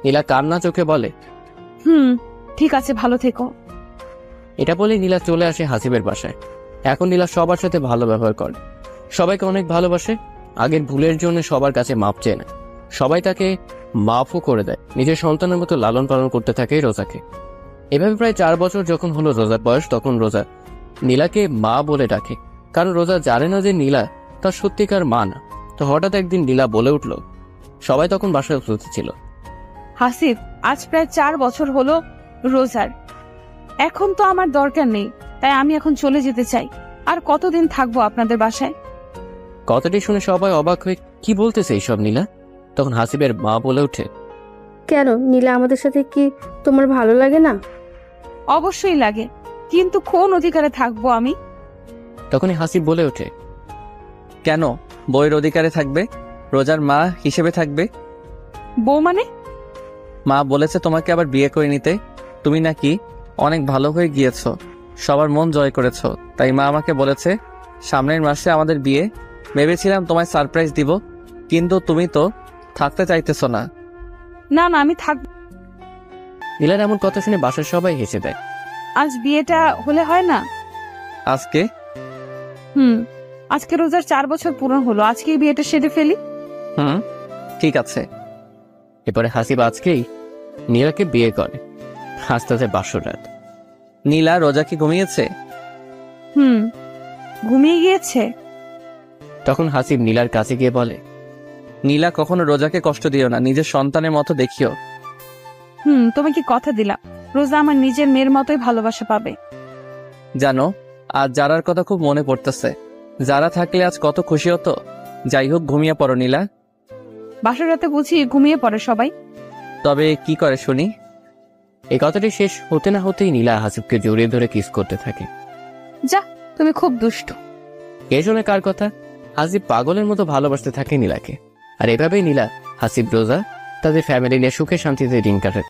নীলা কান্না চোখে বলে, ঠিক আছে, ভালো থেকো। এটা বলে নীলা চলে আসে হাসিবের বাসায়। এখন নীলা সবার সাথে ভালো ব্যবহার করে, সবাইকে অনেক ভালোবাসে। আগের ভুলের জন্য সবার কাছে মাপ চেয়ে নেয়। সবাই তাকে মাফও করে দেয়। নিজের সন্তানের মতো লালন পালন করতে থাকে রোজাকে। এভাবে প্রায় 4 বছর যখন হলো রোজার বয়স, তখন রোজা নীলাকে মা বলে ডাকে, কারণ রোজা জানে না যে নীলা তার সত্যিকার মা না। তো হঠাৎ একদিন নীলা বলে উঠল, সবাই তখন বাসায় উপস্থিত ছিল, হাসিব, আজ প্রায় 4 বছর হলো রোজার। এখন তো আমার দরকার নেই, তাই আমি এখন চলে যেতে চাই। আর কতদিন থাকবো আপনাদের বাসায়? কথাটি শুনে সবাই অবাক হয়ে কি বলতেছে এইসব নীলা। তখন হাসিবের মা বলে ওঠে, কেন নীলা, আমাদের সাথে কি তোমার ভালো লাগে না? অবশ্যই লাগে, কিন্তু কোন অধিকারে থাকবো আমি? তখনই হাসিব বলে ওঠে, কেন বইয়ের অধিকারে থাকবে? রোজার মা হিসেবে থাকবে। বউ মানে? মা বলেছে তোমাকে আবার বিয়ে করে নিতে। তুমি নাকি অনেক ভালো হয়ে গিয়েছো, সবার মন জয় করেছো, তাই মা আমাকে বলেছে সামনের মাসে আমাদের বিয়ে। ভেবেছিলাম তোমায় সারপ্রাইজ দিব, কিন্তু তুমি তো থাকতে চাইতেছো না। না না, আমি থাকবো। নীলার এমন কথা শুনে বাসার সবাই হেসে দেয়। আজ বিয়েটা হলে হয় না? আজকে? আজকে রোজার 4 বছর পূরণ হলো, আজকেই বিয়েটা সেরে ফেলি। ঠিক আছে। এরপরে হাসিব আজকেই নীলাকে বিয়ে করে। আস্তে আস্তে বাসর রাত। নীলা রোজা কি ঘুমিয়েছে? ঘুমিয়ে গিয়েছে। তখন হাসিব নীলার কাছে গিয়ে বলে, নীলা কখনো রোজাকে কষ্ট দিও না, নিজের সন্তানের মতো দেখিও। তোমাকে কথা দিলাম, রোজা আমার নিজের মেয়ের মতোই ভালোবাসা পাবে। জানো, আজ যারার কথা খুব মনে পড়তেছে। যারা থাকলে আজ কত খুশি হতো। যাই হোক, ঘুমিয়ে পড়ো নীলা। বাসর রাতে বুঝি ঘুমিয়ে পড়ে সবাই? তবে কি করে শুনি? এই কথাটি শেষ হতে না হতেই নীলা হাসিবকে জড়িয়ে ধরে কিস করতে থাকে। যা, তুমি খুব দুষ্ট। কে শুনে কার কথা? হাসিব পাগলের মতো ভালোবাসতে থাকে নীলাকে। আর এভাবেই নীলা, হাসিব, রোজা তাদের ফ্যামিলি নিয়ে সুখে শান্তিতে দিন কাটে।